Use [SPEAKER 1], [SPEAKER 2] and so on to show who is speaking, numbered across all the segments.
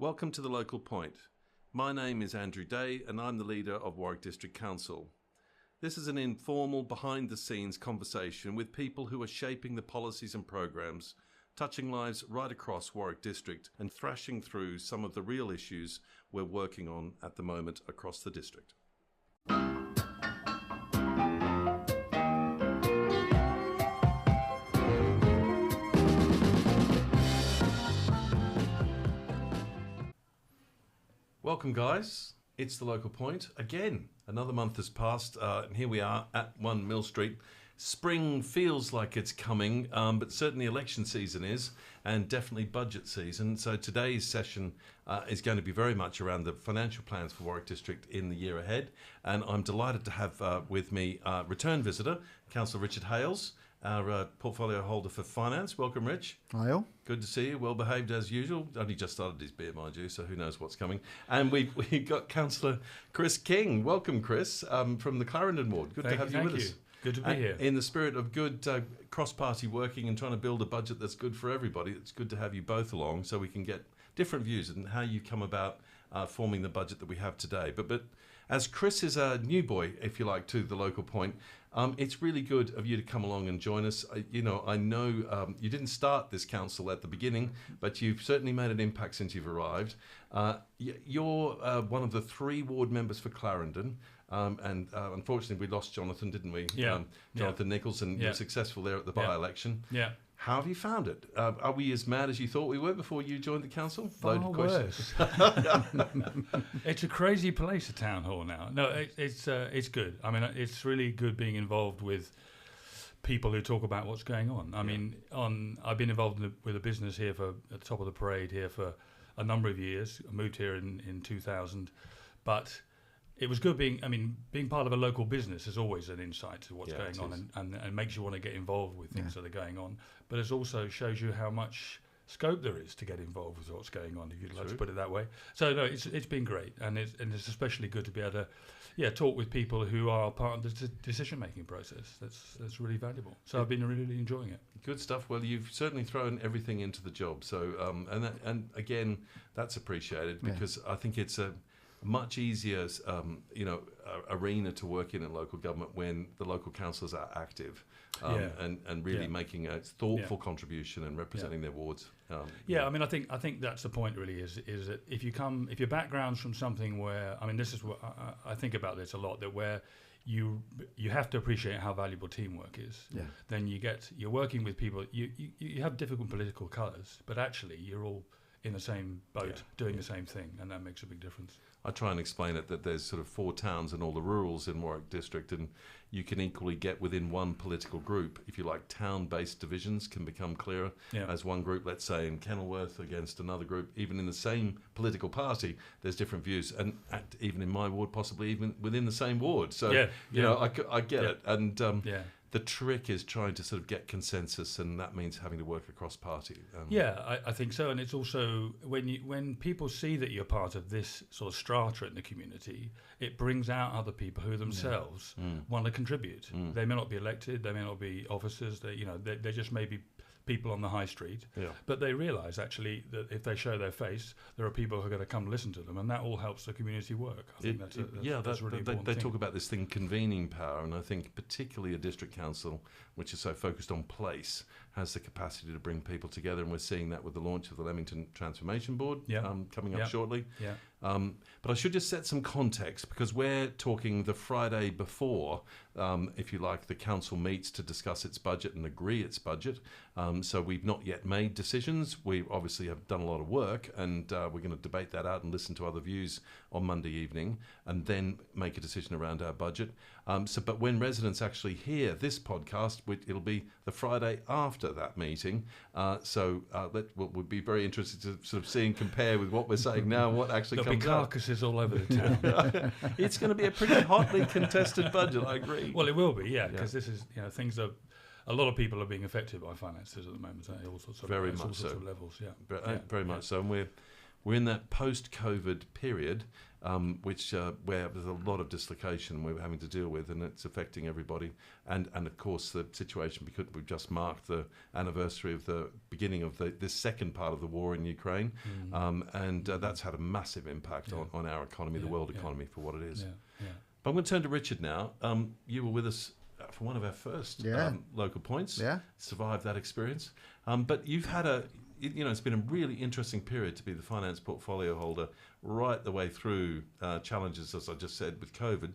[SPEAKER 1] Welcome to the Local Point. My name is Andrew Day and I'm the leader of Warwick District Council. This is an informal, behind-the-scenes conversation with people who are shaping the policies and programs, touching lives right across Warwick District and thrashing through some of the real issues we're working on at the moment across the district. Welcome, guys. It's the Local Point. Again, another month has passed, and here we are at 1 Mill Street. Spring feels like it's coming, but certainly election season is, and definitely budget season. So today's session is going to be very much around the financial plans for Warwick District in the year ahead. And I'm delighted to have with me return visitor, Councillor Richard Hales, our portfolio holder for finance. Welcome, Rich.
[SPEAKER 2] Hi all.
[SPEAKER 1] Good to see you. Well behaved as usual. Only just started his beer, mind you, so who knows what's coming. And we've got Councillor Chris King. Welcome, Chris, from the Clarendon ward. Good to have you with us.
[SPEAKER 3] Good to be here.
[SPEAKER 1] In the spirit of good cross-party working and trying to build a budget that's good for everybody, it's good to have you both along so we can get different views and how you come about forming the budget that we have today. But as Chris is a new boy, if you like, to the Local Point, it's really good of you to come along and join us. I know you didn't start this council at the beginning, but you've certainly made an impact since you've arrived. You're one of the 3 ward members for Clarendon. And unfortunately, we lost Jonathan, didn't we?
[SPEAKER 3] Yeah.
[SPEAKER 1] Jonathan Nichols, and you were successful there at the by-election.
[SPEAKER 3] Yeah.
[SPEAKER 1] How have you found it? Are we as mad as you thought we were before you joined the council?
[SPEAKER 3] Far worse. It's a crazy place, a town hall now. No, it's good. I mean, it's really good being involved with people who talk about what's going on. I mean, I've been involved with a business here at the top of the parade here for a number of years. I moved here in 2000, but it was good being part of a local business is always an insight to what's going on and makes you want to get involved with things that are going on. But it also shows you how much scope there is to get involved with what's going on, if you'd like to put it that way. So no, it's been great, and it's especially good to be able to talk with people who are part of the decision-making process. That's really valuable. So I've been really enjoying it. Good stuff.
[SPEAKER 1] Well, you've certainly thrown everything into the job. So and again, that's appreciated because I think it's a much easier, arena to work in local government when the local councillors are active and really making a thoughtful contribution and representing their wards.
[SPEAKER 3] I mean, I think that's the point. Really, is that if your background's from something where, I mean, this is what I think about this a lot. That where you have to appreciate how valuable teamwork is. Yeah. Then you're working with people. You have different political colours, but actually you're all in the same boat doing the same thing, and that makes a big difference.
[SPEAKER 1] I try and explain it that there's sort of 4 towns and all the rurals in Warwick District, and you can equally get within one political group. If you like, town-based divisions can become clearer as one group, let's say in Kenilworth against another group. Even in the same political party, there's different views, and even in my ward, possibly even within the same ward. So, I get it. And the trick is trying to sort of get consensus, and that means having to work across party.
[SPEAKER 3] I think so. And it's also when people see that you're part of this sort of strata in the community, it brings out other people who themselves want to contribute. They may not be elected, they may not be officers. They just may be people on the high street, but they realise actually that if they show their face, there are people who are going to come listen to them, and that all helps the community work. I think that's really important.
[SPEAKER 1] They talk about this thing, convening power, and I think particularly a district council, which is so focused on place, has the capacity to bring people together, and we're seeing that with the launch of the Leamington Transformation Board coming up shortly. But I should just set some context, because we're talking the Friday before, if you like, the council meets to discuss its budget and agree its budget. So we've not yet made decisions. We obviously have done a lot of work, and we're going to debate that out and listen to other views on Monday evening, and then make a decision around our budget. But when residents actually hear this podcast, it'll be the Friday after that meeting. We'll be very interested to sort of see and compare with what we're saying now and what actually comes out.
[SPEAKER 3] There'll be carcasses all over the town.
[SPEAKER 1] It's going to be a pretty hotly contested budget, I agree.
[SPEAKER 3] Well, it will be, because this is, things are. A lot of people are being affected by finances at the moment, all sorts of
[SPEAKER 1] very
[SPEAKER 3] levels.
[SPEAKER 1] Very much so. And we're in that post-COVID period, which where there's a lot of dislocation we're having to deal with, and it's affecting everybody. And of course, the situation, because we've just marked the anniversary of the beginning of this second part of the war in Ukraine, and that's had a massive impact on our economy, the world economy, for what it is. But I'm going to turn to Richard now. You were with us for one of our first local points. Survived that experience. But you've had it's been a really interesting period to be the finance portfolio holder right the way through challenges, as I just said, with COVID,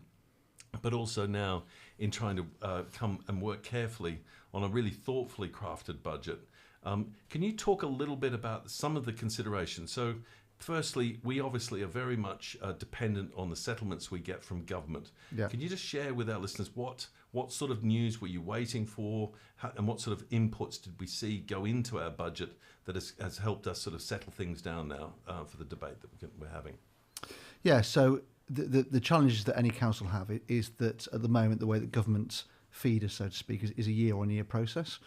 [SPEAKER 1] but also now in trying to come and work carefully on a really thoughtfully crafted budget. Can you talk a little bit about some of the considerations? So firstly, we obviously are very much dependent on the settlements we get from government. Can you just share with our listeners what sort of news were you waiting for, and what sort of inputs did we see go into our budget that has helped us sort of settle things down now for the debate that we're having?
[SPEAKER 2] Yeah, so the challenges that any council have is that at the moment the way that government feed us, so to speak, is a year-on-year process.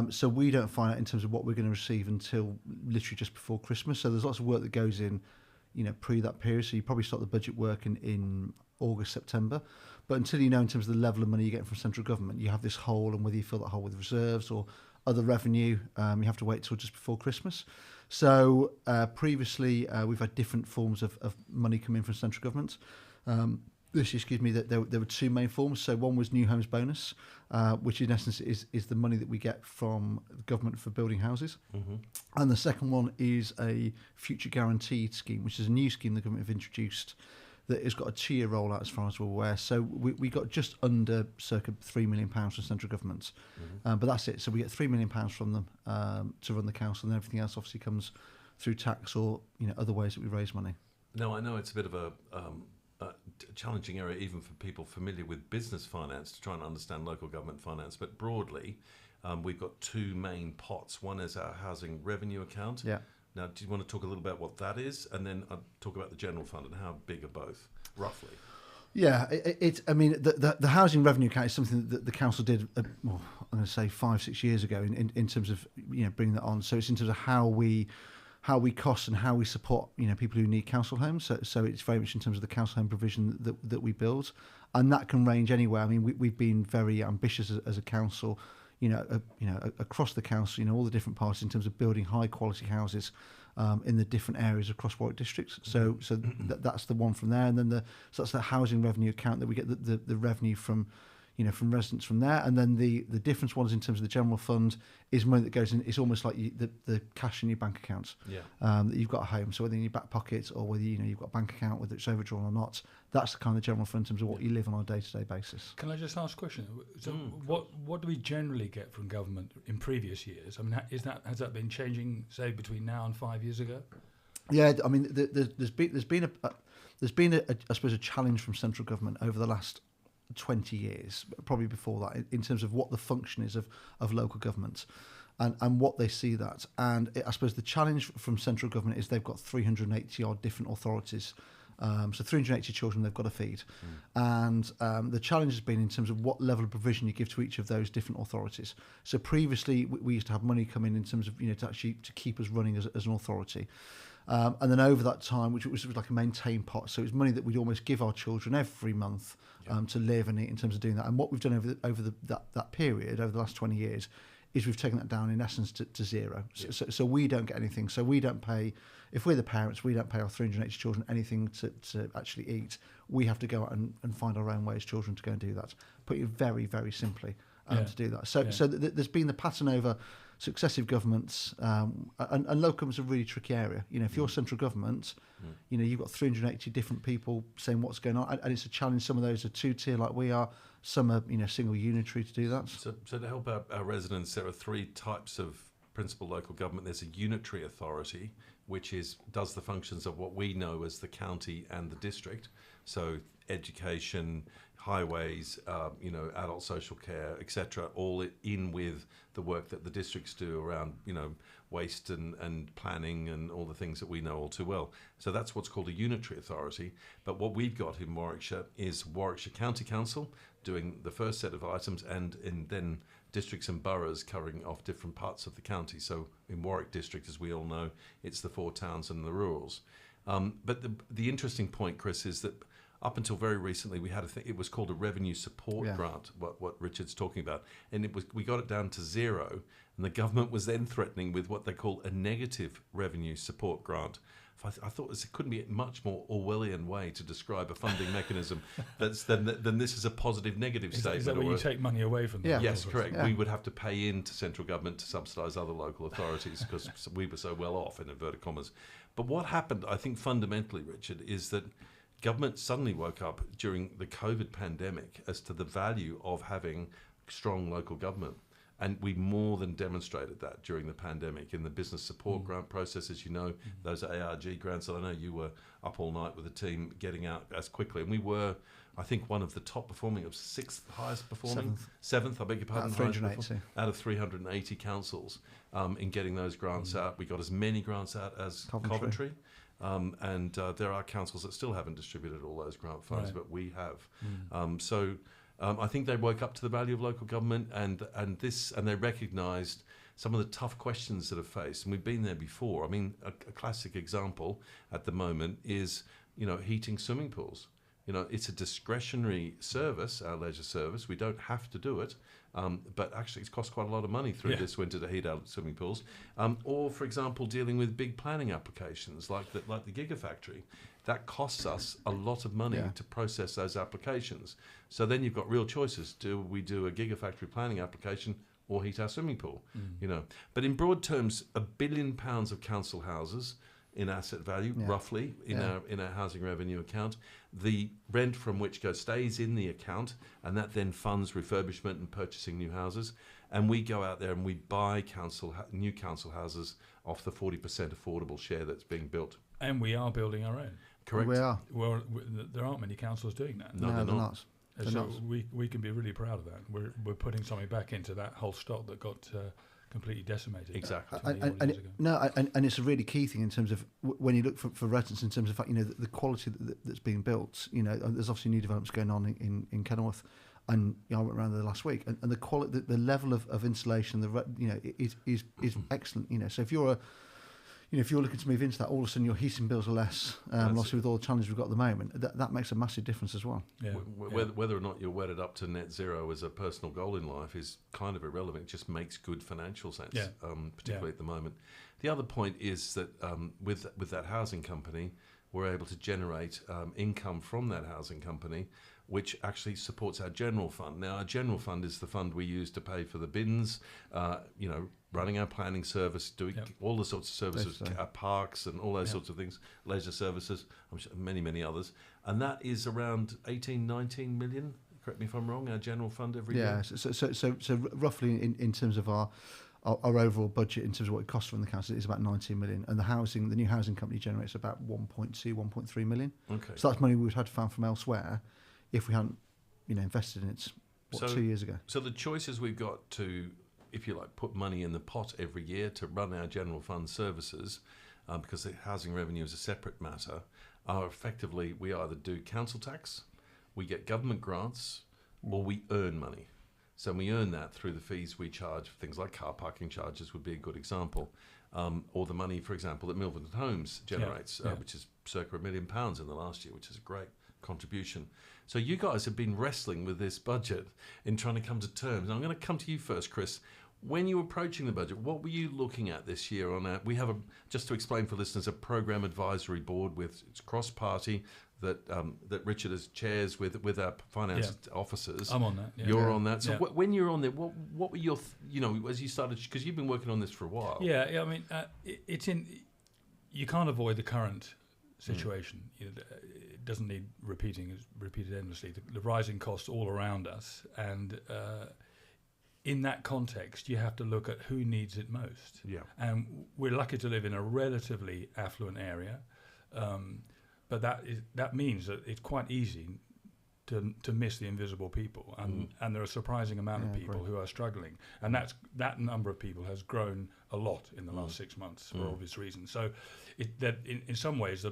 [SPEAKER 2] So we don't find out in terms of what we're going to receive until literally just before Christmas. So there's lots of work that goes in, pre that period. So you probably start the budget work in August, September. But until you know in terms of the level of money you get from central government, you have this hole, and whether you fill that hole with reserves or other revenue, you have to wait till just before Christmas. So previously, we've had different forms of money come in from central government. This year, that there were two main forms. So one was New Homes Bonus, which in essence is the money that we get from the government for building houses. And the second one is a Future Guaranteed scheme, which is a new scheme the government have introduced that has got a 2-year rollout as far as we're aware. So we got just under circa £3 million from central government. But that's it. So we get £3 million from them to run the council, and everything else obviously comes through tax or other ways that we raise money.
[SPEAKER 1] No, I know it's a bit of a challenging area even for people familiar with business finance to try and understand local government finance. But broadly, we've got two main pots. One is our housing revenue account. Now, do you want to talk a little about what that is, and then talk about the general fund and how big are both, roughly?
[SPEAKER 2] Yeah, the housing revenue account is something that the council did, I'm going to say 5-6 years ago in terms of bringing that on. So it's in terms of how we cost and how we support people who need council homes. So it's very much in terms of the council home provision that we build, and that can range anywhere. I mean, we've been very ambitious as a council. Across the council, all the different parts in terms of building high quality houses in the different areas across Warwick districts. So that's the one from there, and then that's the housing revenue account that we get the revenue from residents from there. And then the difference ones in terms of the general fund is money that goes in. It's almost like the cash in your bank account that you've got at home. So whether in your back pocket or whether you've got a bank account, whether it's overdrawn or not, that's the kind of general fund in terms of what you live on a day-to-day basis.
[SPEAKER 3] Can I just ask a question? So what do we generally get from government in previous years? I mean, has that been changing, say, between now and 5 years ago?
[SPEAKER 2] Yeah, I mean, there's been I suppose a challenge from central government over the last 20 years, probably before that, in terms of what the function is of local government and what they see that. And I suppose the challenge from central government is they've got 380 odd different authorities. So 380 children they've got to feed. And the challenge has been in terms of what level of provision you give to each of those different authorities. So previously we used to have money come in terms of, to keep us running as an authority. And then over that time, which was like a maintained pot, so it was money that we'd almost give our children every month to live and eat in terms of doing that. And what we've done over that period, over the last 20 years, is we've taken that down in essence to zero. So we don't get anything. So we don't pay, if we're the parents, we don't pay our 380 children anything to actually eat. We have to go out and find our own way as children to go and do that. Put it very, very simply to do that. So there's been the pattern over successive governments, and local government's a really tricky area. If you're central government, you've got 380 different people saying what's going on, and it's a challenge. Some of those are two-tier like we are. Some are, single unitary to do that.
[SPEAKER 1] So to help our residents, there are three types of principal local government. There's a unitary authority, which does the functions of what we know as the county and the district. So education, highways, adult social care, etc., all in with the work that the districts do around, waste and planning and all the things that we know all too well. So that's what's called a unitary authority. But what we've got in Warwickshire is Warwickshire County Council doing the first set of items, and then districts and boroughs covering off different parts of the county. So in Warwick District, as we all know, it's the 4 towns and the rurals. But the interesting point, Chris, is that up until very recently, we had it was called a revenue support grant, what Richard's talking about. And we got it down to 0. And the government was then threatening with what they call a negative revenue support grant. I thought it couldn't be a much more Orwellian way to describe a funding mechanism than this is a positive negative statement.
[SPEAKER 3] Is that where you take money away from them?
[SPEAKER 2] Yeah.
[SPEAKER 1] Yes, correct.
[SPEAKER 2] Yeah.
[SPEAKER 1] We would have to pay into central government to subsidise other local authorities because we were so well off, in inverted commas. But what happened, I think fundamentally, Richard, is that government suddenly woke up during the COVID pandemic as to the value of having strong local government. And we more than demonstrated that during the pandemic in the business support grant process. As you know, those ARG grants, I know you were up all night with the team getting out as quickly. And we were, I think, one of the top performing, of 6th highest performing, 7th, I beg your pardon, out of 380 councils in getting those grants out. We got as many grants out as Coventry. And there are councils that still haven't distributed all those grant funds, but we have. I think they woke up to the value of local government, and they recognised some of the tough questions that are faced, and we've been there before. I mean, a classic example at the moment is, heating swimming pools. It's a discretionary service, our leisure service. We don't have to do it, but actually it's cost quite a lot of money through this winter to heat our swimming pools. Or, for example, dealing with big planning applications like the Gigafactory. That costs us a lot of money to process those applications. So then you've got real choices. Do we do a Gigafactory planning application or heat our swimming pool? But in broad terms, £1 billion of council houses in asset value, roughly, in our housing revenue account. The rent from which stays in the account, and that then funds refurbishment and purchasing new houses. And we go out there and we buy new council houses off the 40% affordable share that's being built.
[SPEAKER 3] And we are building our own.
[SPEAKER 1] Correct.
[SPEAKER 2] We are.
[SPEAKER 3] Well, there aren't many councils doing that.
[SPEAKER 2] No, they're not.
[SPEAKER 3] So we can be really proud of that. We're putting something back into that whole stock that got completely decimated.
[SPEAKER 1] Exactly.
[SPEAKER 2] And it's a really key thing in terms of when you look for residents, in terms of the quality that's being built. There's obviously new developments going on in Kenilworth, and I went around there last week, and the quality, the level of insulation, is excellent. So if you're if you're looking to move into that, all of a sudden your heating bills are less. Obviously, with all the challenges we've got at the moment, that makes a massive difference as well.
[SPEAKER 3] Yeah.
[SPEAKER 1] Whether or not you're wedded up to net zero as a personal goal in life is kind of irrelevant. It just makes good financial sense, particularly at the moment. The other point is that with that housing company, we're able to generate income from that housing company, which actually supports our general fund. Now, our general fund is the fund we use to pay for the bins, running our planning service, doing all the sorts of services, our parks and all those sorts of things, leisure services, I'm sure many, many others. And that is around 18, 19 million, correct me if I'm wrong, our general fund every year.
[SPEAKER 2] So roughly in terms of our overall budget, in terms of what it costs from the council, is about 19 million, and the new housing company generates about 1.3 million.
[SPEAKER 1] Okay.
[SPEAKER 2] So that's money we would have to find from elsewhere if we hadn't, invested in it 2 years ago.
[SPEAKER 1] So the choices we've got to, if you like, put money in the pot every year to run our general fund services, because the housing revenue is a separate matter, are effectively we either do council tax, we get government grants, or we earn money. So we earn that through the fees we charge for things like car parking charges would be a good example, or the money, for example, that Milverton Homes generates, which is circa £1 million in the last year, which is a great contribution. So you guys have been wrestling with this budget in trying to come to terms. And I'm going to come to you first, Chris. When you were approaching the budget, what were you looking at this year on that? We have, just to explain for listeners, a program advisory board with it's cross-party that Richard has chairs with our finance officers.
[SPEAKER 3] I'm on that. Yeah.
[SPEAKER 1] You're on that. So when you're on there, what were your, as you started, because you've been working on this for a while.
[SPEAKER 3] Yeah. I mean, it's in. You can't avoid the current situation. It doesn't need repeated endlessly. The rising costs all around us, and in that context, you have to look at who needs it most.
[SPEAKER 1] Yeah.
[SPEAKER 3] And we're lucky to live in a relatively affluent area, but that means that it's quite easy to miss the invisible people, and there are a surprising amount of people who are struggling, and that number of people has grown a lot in the last 6 months for obvious reasons. So, in some ways,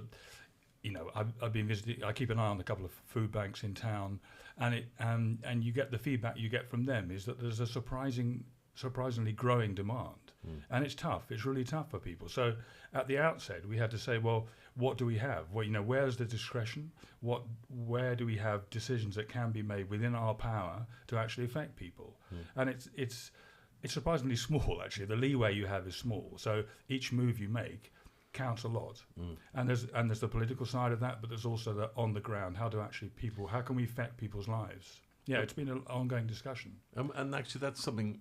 [SPEAKER 3] I've been visiting. I keep an eye on a couple of food banks in town, and you get the feedback you get from them is that there's a surprisingly growing demand, and it's tough. It's really tough for people. So at the outset, we had to say, well, what do we have? Well, where's the discretion? Where do we have decisions that can be made within our power to actually affect people? And it's surprisingly small. Actually, the leeway you have is small. So each move you make counts a lot, and there's the political side of that, but there's also the on the ground. How can we affect people's lives? Yeah, it's been an ongoing discussion.
[SPEAKER 1] And actually, that's something,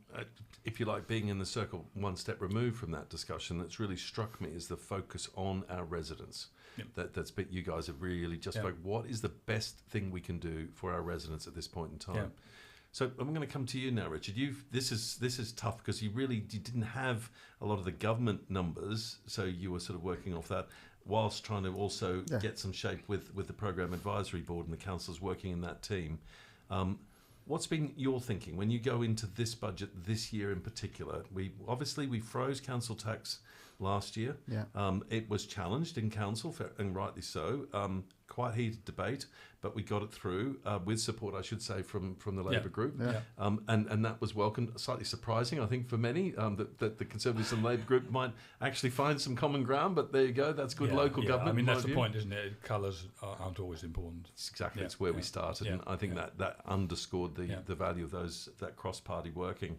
[SPEAKER 1] if you like, being in the circle one step removed from that discussion, that's really struck me is the focus on our residents. Yep. That's bit you guys have really just focused. What is the best thing we can do for our residents at this point in time? Yeah. So I'm going to come to you now, Richard. This is tough because you didn't have a lot of the government numbers, so you were sort of working off that whilst trying to also get some shape with the Programme Advisory Board and the councillors working in that team. What's been your thinking when you go into this budget this year in particular? We froze council tax last year. Yeah. It was challenged in council, and rightly so. Quite heated debate, but we got it through with support, I should say, from the Labour group. Yeah. And that was welcomed. Slightly surprising, I think, for many that the Conservatives and Labour group might actually find some common ground. But there you go. That's good local government.
[SPEAKER 3] I mean, that's the point, isn't it? Colours aren't always important.
[SPEAKER 1] It's exactly. It's where we started, and I think that underscored the value of that cross-party working.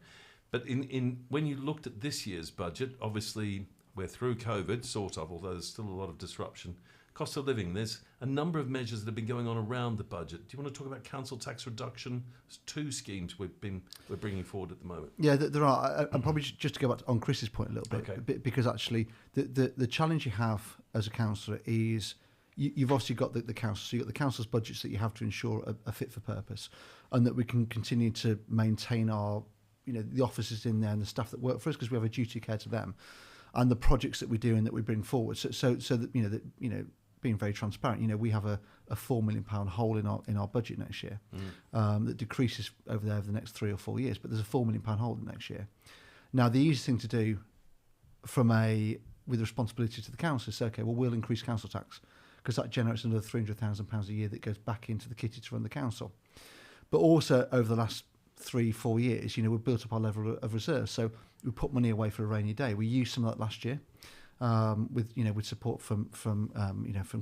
[SPEAKER 1] But in when you looked at this year's budget, obviously we're through COVID, sort of, although there's still a lot of disruption. Cost of living, there's a number of measures that have been going on around the budget. Do you want to talk about council tax reduction? There's 2 schemes we're bringing forward at the moment.
[SPEAKER 2] Yeah, there are. And probably just to go back on Chris's point a little bit, because actually the challenge you have as a councillor is you've obviously got the council, so you've got the council's budgets that you have to ensure are fit for purpose, and that we can continue to maintain our, the officers in there and the staff that work for us, because we have a duty of care to them, and the projects that we do and that we bring forward. So that being very transparent, we have a £4 million hole in our budget next year that decreases over the next 3 or 4 years, but there's a £4 million hole next year. Now, the easiest thing to do with responsibility to the council is say, okay, well, we'll increase council tax, because that generates another £300,000 a year that goes back into the kitty to run the council. But also over the last 3-4 years, we've built up our level of reserves. So we put money away for a rainy day. We used some of that last year. With support from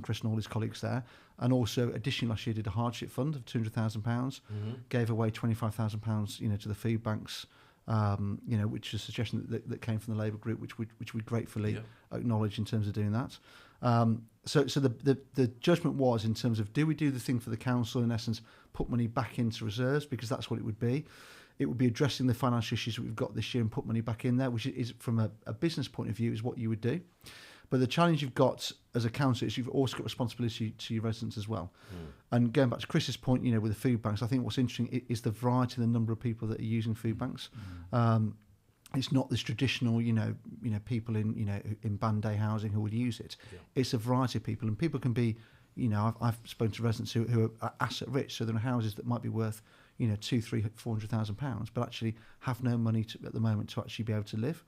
[SPEAKER 2] Chris and all his colleagues there, and also additionally last year did a hardship fund of £200,000, gave away £25,000 to the food banks, which is a suggestion that came from the Labour group, which we gratefully acknowledge in terms of doing that. So the judgment was in terms of, do we do the thing for the council, in essence, put money back into reserves, because that's what it would be. It would be addressing the financial issues that we've got this year and put money back in there, which is from a business point of view is what you would do. But the challenge you've got as a council is you've also got responsibility to your residents as well. And going back to Chris's point, with the food banks, I think what's interesting is the variety and the number of people that are using food banks. It's not this traditional, people in band-aid housing who would use it. Yeah. It's a variety of people, and people can be, I've spoken to residents who are asset rich, so they're in houses that might be worth, £200,000-400,000, but actually have no money at the moment to actually be able to live.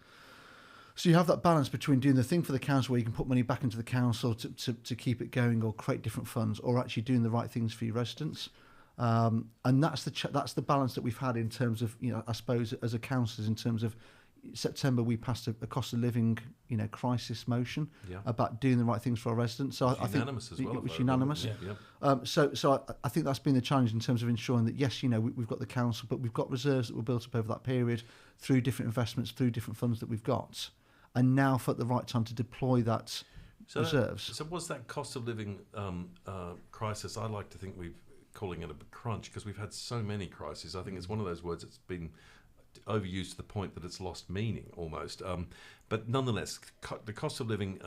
[SPEAKER 2] So you have that balance between doing the thing for the council, where you can put money back into the council to keep it going or create different funds, or actually doing the right things for your residents. And that's the balance that we've had in terms of, I suppose, as a council, in terms of September we passed a cost of living, crisis motion about doing the right things for our residents. So I think
[SPEAKER 1] unanimous as well.
[SPEAKER 2] It was unanimous. Yeah. So I think that's been the challenge in terms of ensuring that yes, we've got the council, but we've got reserves that were built up over that period through different investments, through different funds that we've got, and now for the right time to deploy that reserves.
[SPEAKER 1] So was that cost of living crisis? I like to think we're calling it a crunch, because we've had so many crises. I think it's one of those words that's been overused to the point that it's lost meaning almost. But nonetheless, the cost of living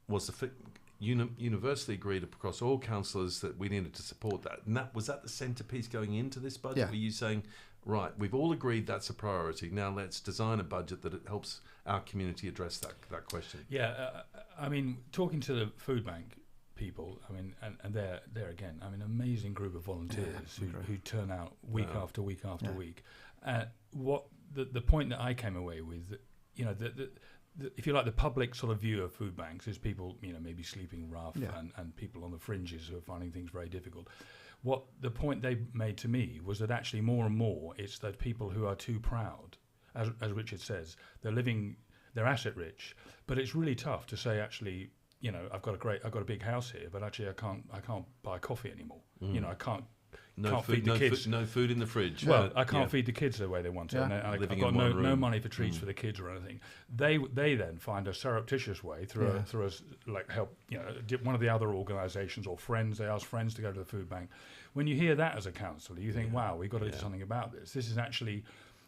[SPEAKER 1] was universally agreed across all councillors that we needed to support that. And was that the centrepiece going into this budget? Yeah. Were you saying, right, we've all agreed that's a priority, now let's design a budget that helps our community address that question?
[SPEAKER 3] Yeah, I mean, talking to the food bank people, I mean, and they're again, I mean, amazing group of volunteers who turn out week after week after week. What the point that I came away with, if you like, the public sort of view of food banks is people, maybe sleeping rough
[SPEAKER 2] Yeah.
[SPEAKER 3] and people on the fringes who are finding things very difficult. What the point they made to me was that actually more and more it's that people who are too proud, as Richard says, they're asset rich, but it's really tough to say actually, I've got a big house here, but actually I can't buy coffee anymore. I can't feed the kids.
[SPEAKER 1] No food in the fridge.
[SPEAKER 3] Well, I can't feed the kids the way they want to.
[SPEAKER 2] Yeah.
[SPEAKER 3] And I've
[SPEAKER 1] Living
[SPEAKER 3] got
[SPEAKER 1] in one
[SPEAKER 3] no
[SPEAKER 1] room.
[SPEAKER 3] money for treats for the kids or anything. They then find a surreptitious way through help. One of the other organisations or friends. They ask friends to go to the food bank. When you hear that as a councillor, you think, wow, we've got to do something about this. This is actually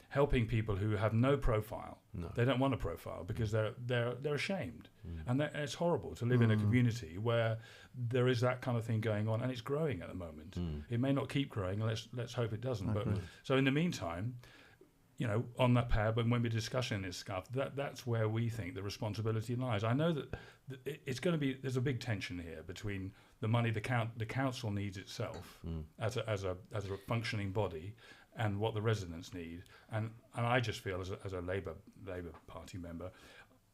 [SPEAKER 3] helping people who have no profile.
[SPEAKER 1] No.
[SPEAKER 3] They don't want a profile because they're ashamed, and it's horrible to live in a community where there is that kind of thing going on, and it's growing at the moment. It may not keep growing, and let's hope it doesn't. But so in the meantime, on that pad, when we're discussing this stuff, that's where we think the responsibility lies. I know that it's going to be, there's a big tension here between the money the council needs itself as a functioning body, and what the residents need, and I just feel as a Labour Party member,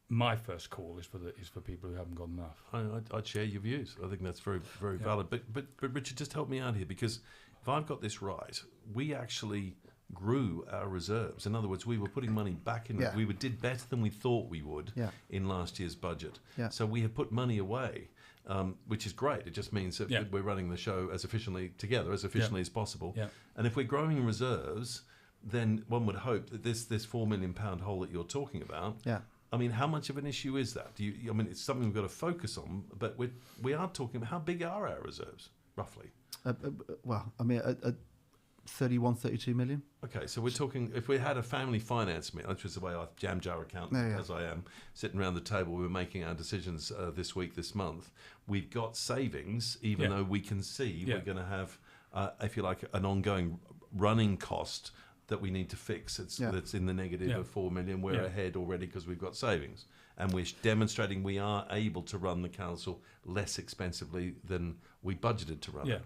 [SPEAKER 3] my first call is for people who haven't got enough.
[SPEAKER 1] I'd share your views. I think that's very valid. But Richard, just help me out here, because if I've got this right, we actually grew our reserves. In other words, we were putting money back in.
[SPEAKER 2] Yeah.
[SPEAKER 1] We did better than we thought we would in last year's budget.
[SPEAKER 2] Yeah.
[SPEAKER 1] So we have put money away. Which is great. It just means that we're running the show as efficiently as possible. Yeah. And if we're growing reserves, then one would hope that this £4 million hole that you're talking about. Yeah. I mean, how much of an issue is that? It's something we've got to focus on. But we are talking about how big are our reserves roughly?
[SPEAKER 2] 31, 32 million.
[SPEAKER 1] Okay, so we're talking, if we had a family finance meeting, which is the way I jam jar accountant as I am, sitting around the table, we were making our decisions this month. We've got savings, even though we can see we're going to have, if you like, an ongoing running cost that we need to fix. That's in the negative of 4 million. We're ahead already because we've got savings. And we're demonstrating we are able to run the council less expensively than we budgeted to run it.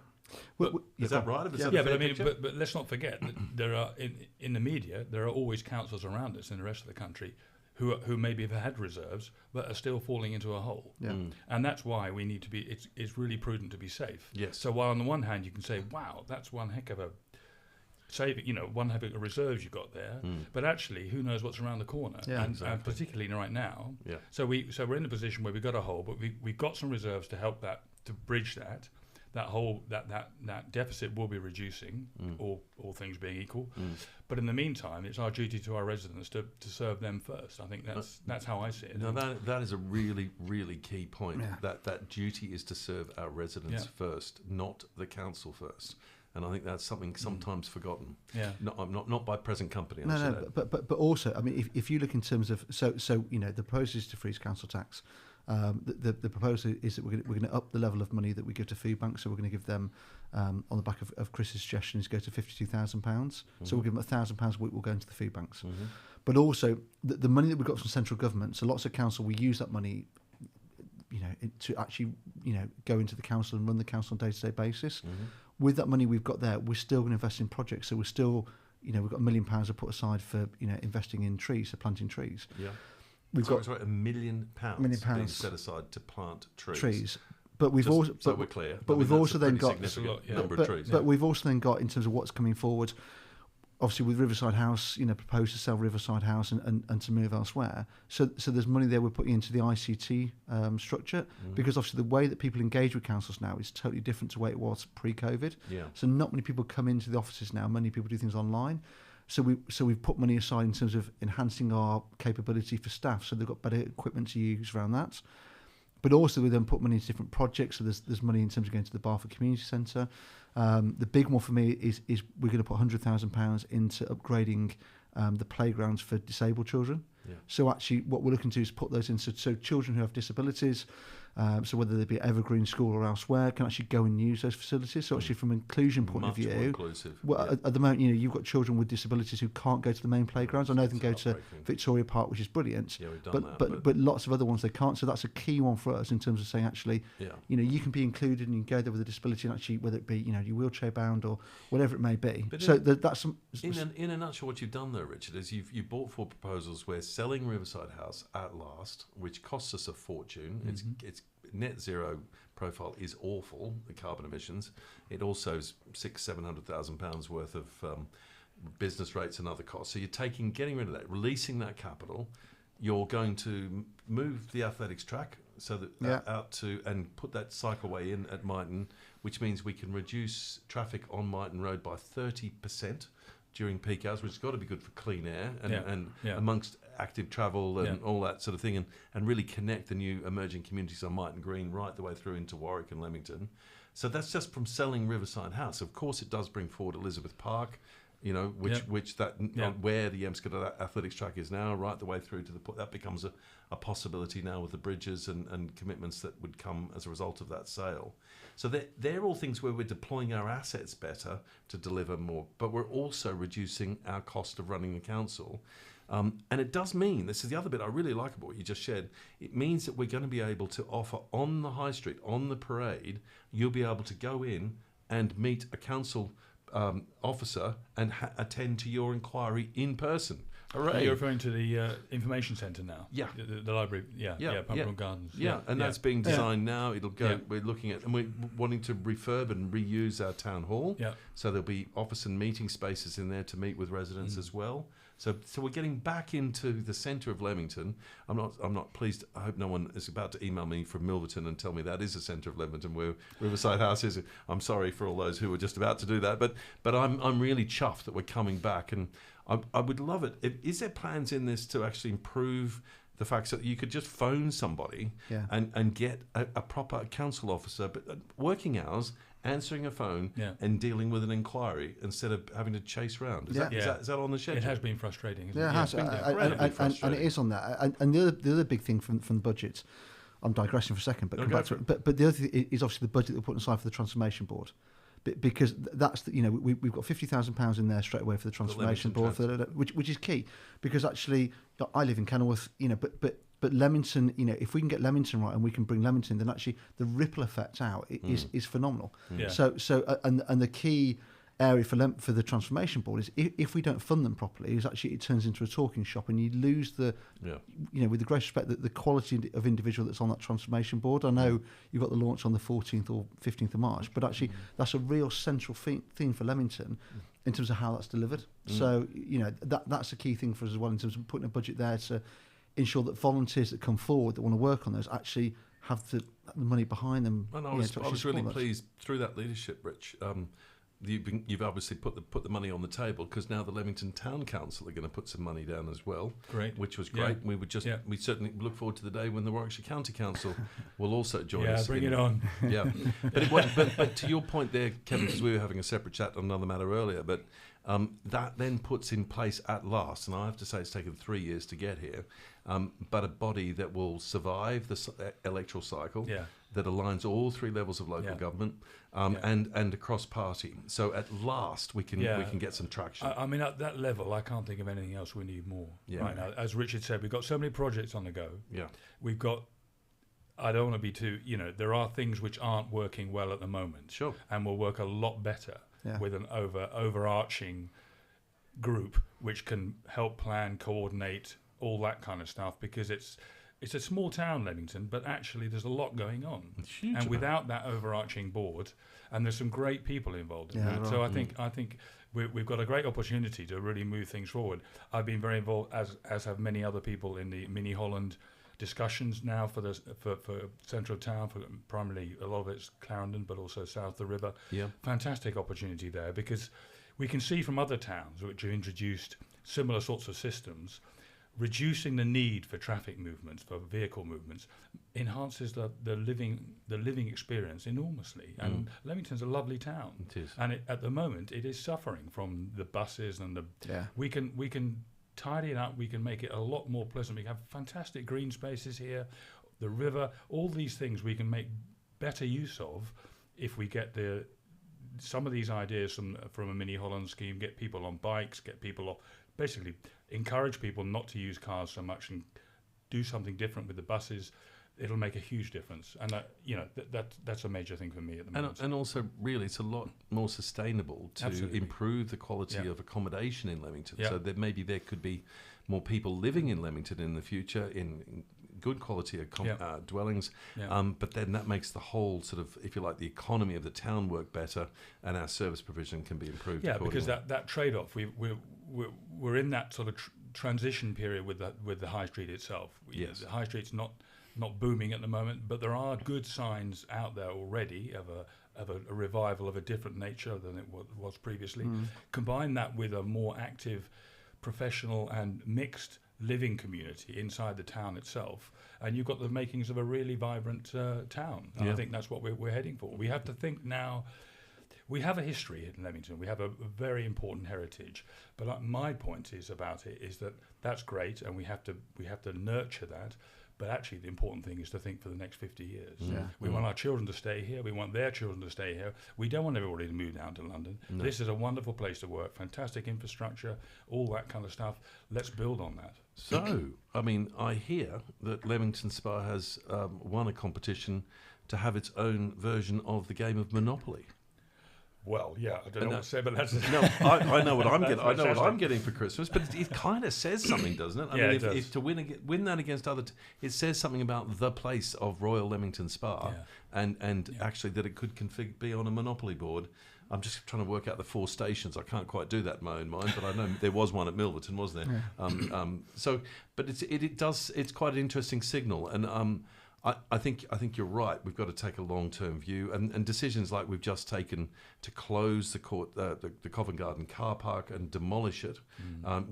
[SPEAKER 1] Is that right?
[SPEAKER 3] But let's not forget that there are in the media there are always councils around us in the rest of the country who maybe have had reserves but are still falling into a hole. And that's why we need to be. It's really prudent to be safe.
[SPEAKER 1] Yes.
[SPEAKER 3] So while on the one hand you can say, wow, that's one heck of a saving, one heck of a reserves you got there, but actually who knows what's around the corner? And particularly right now. Yeah. So we're in a position where we've got a hole, but we've got some reserves to help to bridge that. That whole that deficit will be reducing, all things being equal. But in the meantime, it's our duty to our residents to serve them first. I think that's how I see it.
[SPEAKER 1] No, that is a really, really key point. Yeah. That duty is to serve our residents first, not the council first. And I think that's something sometimes forgotten. Yeah. Not by present company.
[SPEAKER 2] But also, I mean, if you look in terms of so the proposal is to freeze council tax. The proposal is that we're going to up the level of money that we give to food banks. So we're going to give them, on the back of Chris's suggestion, is go to £52,000. So we'll give them £1,000 a week will go into the food banks. But also the money that we've got from central government. So lots of council, we use that money, to actually go into the council and run the council on a day-to-day basis. With that money we've got there, we're still going to invest in projects. So we're still, we've got £1 million to put aside for investing in trees, so planting trees. Yeah.
[SPEAKER 1] We've got £1 million being set aside to plant trees.
[SPEAKER 2] But we've also,
[SPEAKER 1] so we're clear.
[SPEAKER 2] But we've also then got
[SPEAKER 1] significant number of trees.
[SPEAKER 2] But we've also then got, in terms of what's coming forward, obviously with Riverside House, proposed to sell Riverside House and to move elsewhere. So there's money there we're putting into the ICT structure, because obviously the way that people engage with councils now is totally different to the way it was pre-COVID. Yeah. So not many people come into the offices now. Many people do things online. So we've put money aside in terms of enhancing our capability for staff, so they've got better equipment to use around that. But also we then put money into different projects. So there's money in terms of going to the Barford Community Centre. The big one for me is we're going to put £100,000 into upgrading the playgrounds for disabled children. Yeah. So actually what we're looking to do is put those in so children who have disabilities, So whether they be Evergreen School or elsewhere, can actually go and use those facilities. So actually, from an inclusion point of view,
[SPEAKER 1] more inclusive.
[SPEAKER 2] Well, at the moment, you've got children with disabilities who can't go to the main playgrounds. I know them go to Victoria Park, which is brilliant.
[SPEAKER 1] Yeah, we've done
[SPEAKER 2] but lots of other ones they can't. So that's a key one for us in terms of saying actually, you can be included and you can go there with a disability, and actually whether it be you're wheelchair bound or whatever it may be.
[SPEAKER 1] But
[SPEAKER 2] so that's some.
[SPEAKER 1] In a nutshell, what you've done there, Richard, is you brought forward proposals where selling Riverside House at last, which costs us a fortune. It's net zero profile is awful. The carbon emissions. It also is £600,000-700,000 worth of business rates and other costs. So you're getting rid of that, releasing that capital. You're going to move the athletics track so that out to and put that cycleway in at Myton, which means we can reduce traffic on Myton Road by 30% during peak hours, which has got to be good for clean air and amongst active travel and all that sort of thing, and really connect the new emerging communities on Myton Green right the way through into Warwick and Leamington. So that's just from selling Riverside House. Of course, it does bring forward Elizabeth Park, where the Emscott athletics track is now, right the way through to that becomes a possibility now with the bridges and commitments that would come as a result of that sale. So they're all things where we're deploying our assets better to deliver more, but we're also reducing our cost of running the council. And it does mean, this is the other bit I really like about what you just shared, it means that we're going to be able to offer on the high street, on the parade, you'll be able to go in and meet a council officer and attend to your inquiry in person. Hooray.
[SPEAKER 3] You're referring to the information centre now?
[SPEAKER 1] Yeah.
[SPEAKER 3] The library, Pumpernickel Gardens.
[SPEAKER 1] Yeah, and that's being designed now. It'll go, we're looking at, and we're wanting to refurb and reuse our town hall. Yeah. So there'll be office and meeting spaces in there to meet with residents as well. So we're getting back into the centre of Leamington. I'm not pleased. I hope no one is about to email me from Milverton and tell me that is the centre of Leamington where Riverside House is. I'm sorry for all those who were just about to do that, but I'm really chuffed that we're coming back, and I would love it. Is there plans in this to actually improve the fact that you could just phone somebody and get a proper council officer, but working hours, answering a phone and dealing with an inquiry instead of having to chase around? Is that on the schedule?
[SPEAKER 3] It has been frustrating, isn't
[SPEAKER 2] it?
[SPEAKER 3] It
[SPEAKER 2] has. And it is on that. And the other big thing from the budget, I'm digressing for a second, but come back to it. But the other thing is obviously the budget that we're putting aside for the Transformation Board. Because that's we've got £50,000 in there straight away for the Transformation Board, which is key. Because actually, I live in Kenilworth, but Leamington, if we can get Leamington right and we can bring Leamington, then actually the ripple effect out is phenomenal. Yeah. So and the key area for the Transformation Board is if we don't fund them properly, is actually it turns into a talking shop, and you lose with the great respect, the quality of individual that's on that Transformation Board. I know you've got the launch on the 14th or 15th of March, but actually that's a real central theme for Leamington in terms of how that's delivered. So that's a key thing for us as well in terms of putting a budget there to ensure that volunteers that come forward that want to work on those actually have the money behind them.
[SPEAKER 1] And I was really pleased through that leadership, Rich. You've obviously put the money on the table, because now the Leamington Town Council are going to put some money down as well. Great, which was great. Yeah. We certainly look forward to the day when the Warwickshire County Council will also join us.
[SPEAKER 3] Yeah, bring it on.
[SPEAKER 1] Yeah, but to your point there, Kevin, because we were having a separate chat on another matter earlier, but that then puts in place at last, and I have to say it's taken 3 years to get here, but a body that will survive the electoral cycle. Yeah. That aligns all three levels of local government and across party. So at last we can get some traction.
[SPEAKER 3] I mean, at that level, I can't think of anything else we need more right now. As Richard said, we've got so many projects on the go. Yeah, we've got. I don't want to be too. There are things which aren't working well at the moment. Sure, and will work a lot better with an overarching group which can help plan, coordinate all that kind of stuff, because it's a small town, Leamington, but actually there's a lot going on. And without that overarching board, and there's some great people involved in that. Right. So I think we've got a great opportunity to really move things forward. I've been very involved, as have many other people, in the Mini Holland discussions now for central town, for primarily a lot of it's Clarendon, but also south of the river. Yeah. Fantastic opportunity there, because we can see from other towns which have introduced similar sorts of systems, reducing the need for traffic movements, for vehicle movements, enhances the living experience enormously. And Leamington's a lovely town. It is. And at the moment, it is suffering from the buses and we can tidy it up. We can make it a lot more pleasant. We have fantastic green spaces here, the river, all these things we can make better use of if we get some of these ideas from a mini Holland scheme, get people on bikes, get people off, basically encourage people not to use cars so much and do something different with the buses. It'll make a huge difference, and that's a major thing for me at the moment.
[SPEAKER 1] And also, really, it's a lot more sustainable to improve the quality of accommodation in Leamington. So that maybe there could be more people living in Leamington in the future in good quality dwellings. But then that makes the whole sort of, if you like, the economy of the town work better, and our service provision can be improved.
[SPEAKER 3] Yeah, because that trade-off, we're in that sort of transition period with the high street itself.
[SPEAKER 1] Yes,
[SPEAKER 3] the high street's not booming at the moment, but there are good signs out there already of a revival of a different nature than it was previously. Combine that with a more active, professional and mixed living community inside the town itself, and you've got the makings of a really vibrant town. And I think that's what we're heading for. We have to think now. We have a history in Leamington. We have a very important heritage. But my point is that's great, and we have to nurture that. But actually, the important thing is to think for the next 50 years. We want our children to stay here. We want their children to stay here. We don't want everybody to move down to London. No. This is a wonderful place to work, fantastic infrastructure, all that kind of stuff. Let's build on that.
[SPEAKER 1] So, I mean, I hear that Leamington Spa has won a competition to have its own version of the game of Monopoly.
[SPEAKER 3] Well, yeah, I don't know what to say, but that's
[SPEAKER 1] no. I know what I'm getting. I know what I'm getting for Christmas, but it kind of says something, doesn't it? I mean, if to win that against it says something about the place of Royal Leamington Spa, and actually that it could be on a Monopoly board. I'm just trying to work out the 4 stations. I can't quite do that in my own mind, but I know there was one at Milverton, wasn't there? So, but it's quite an interesting signal, and I think you're right. We've got to take a long-term view, and decisions like we've just taken to close the Covent Garden car park and demolish it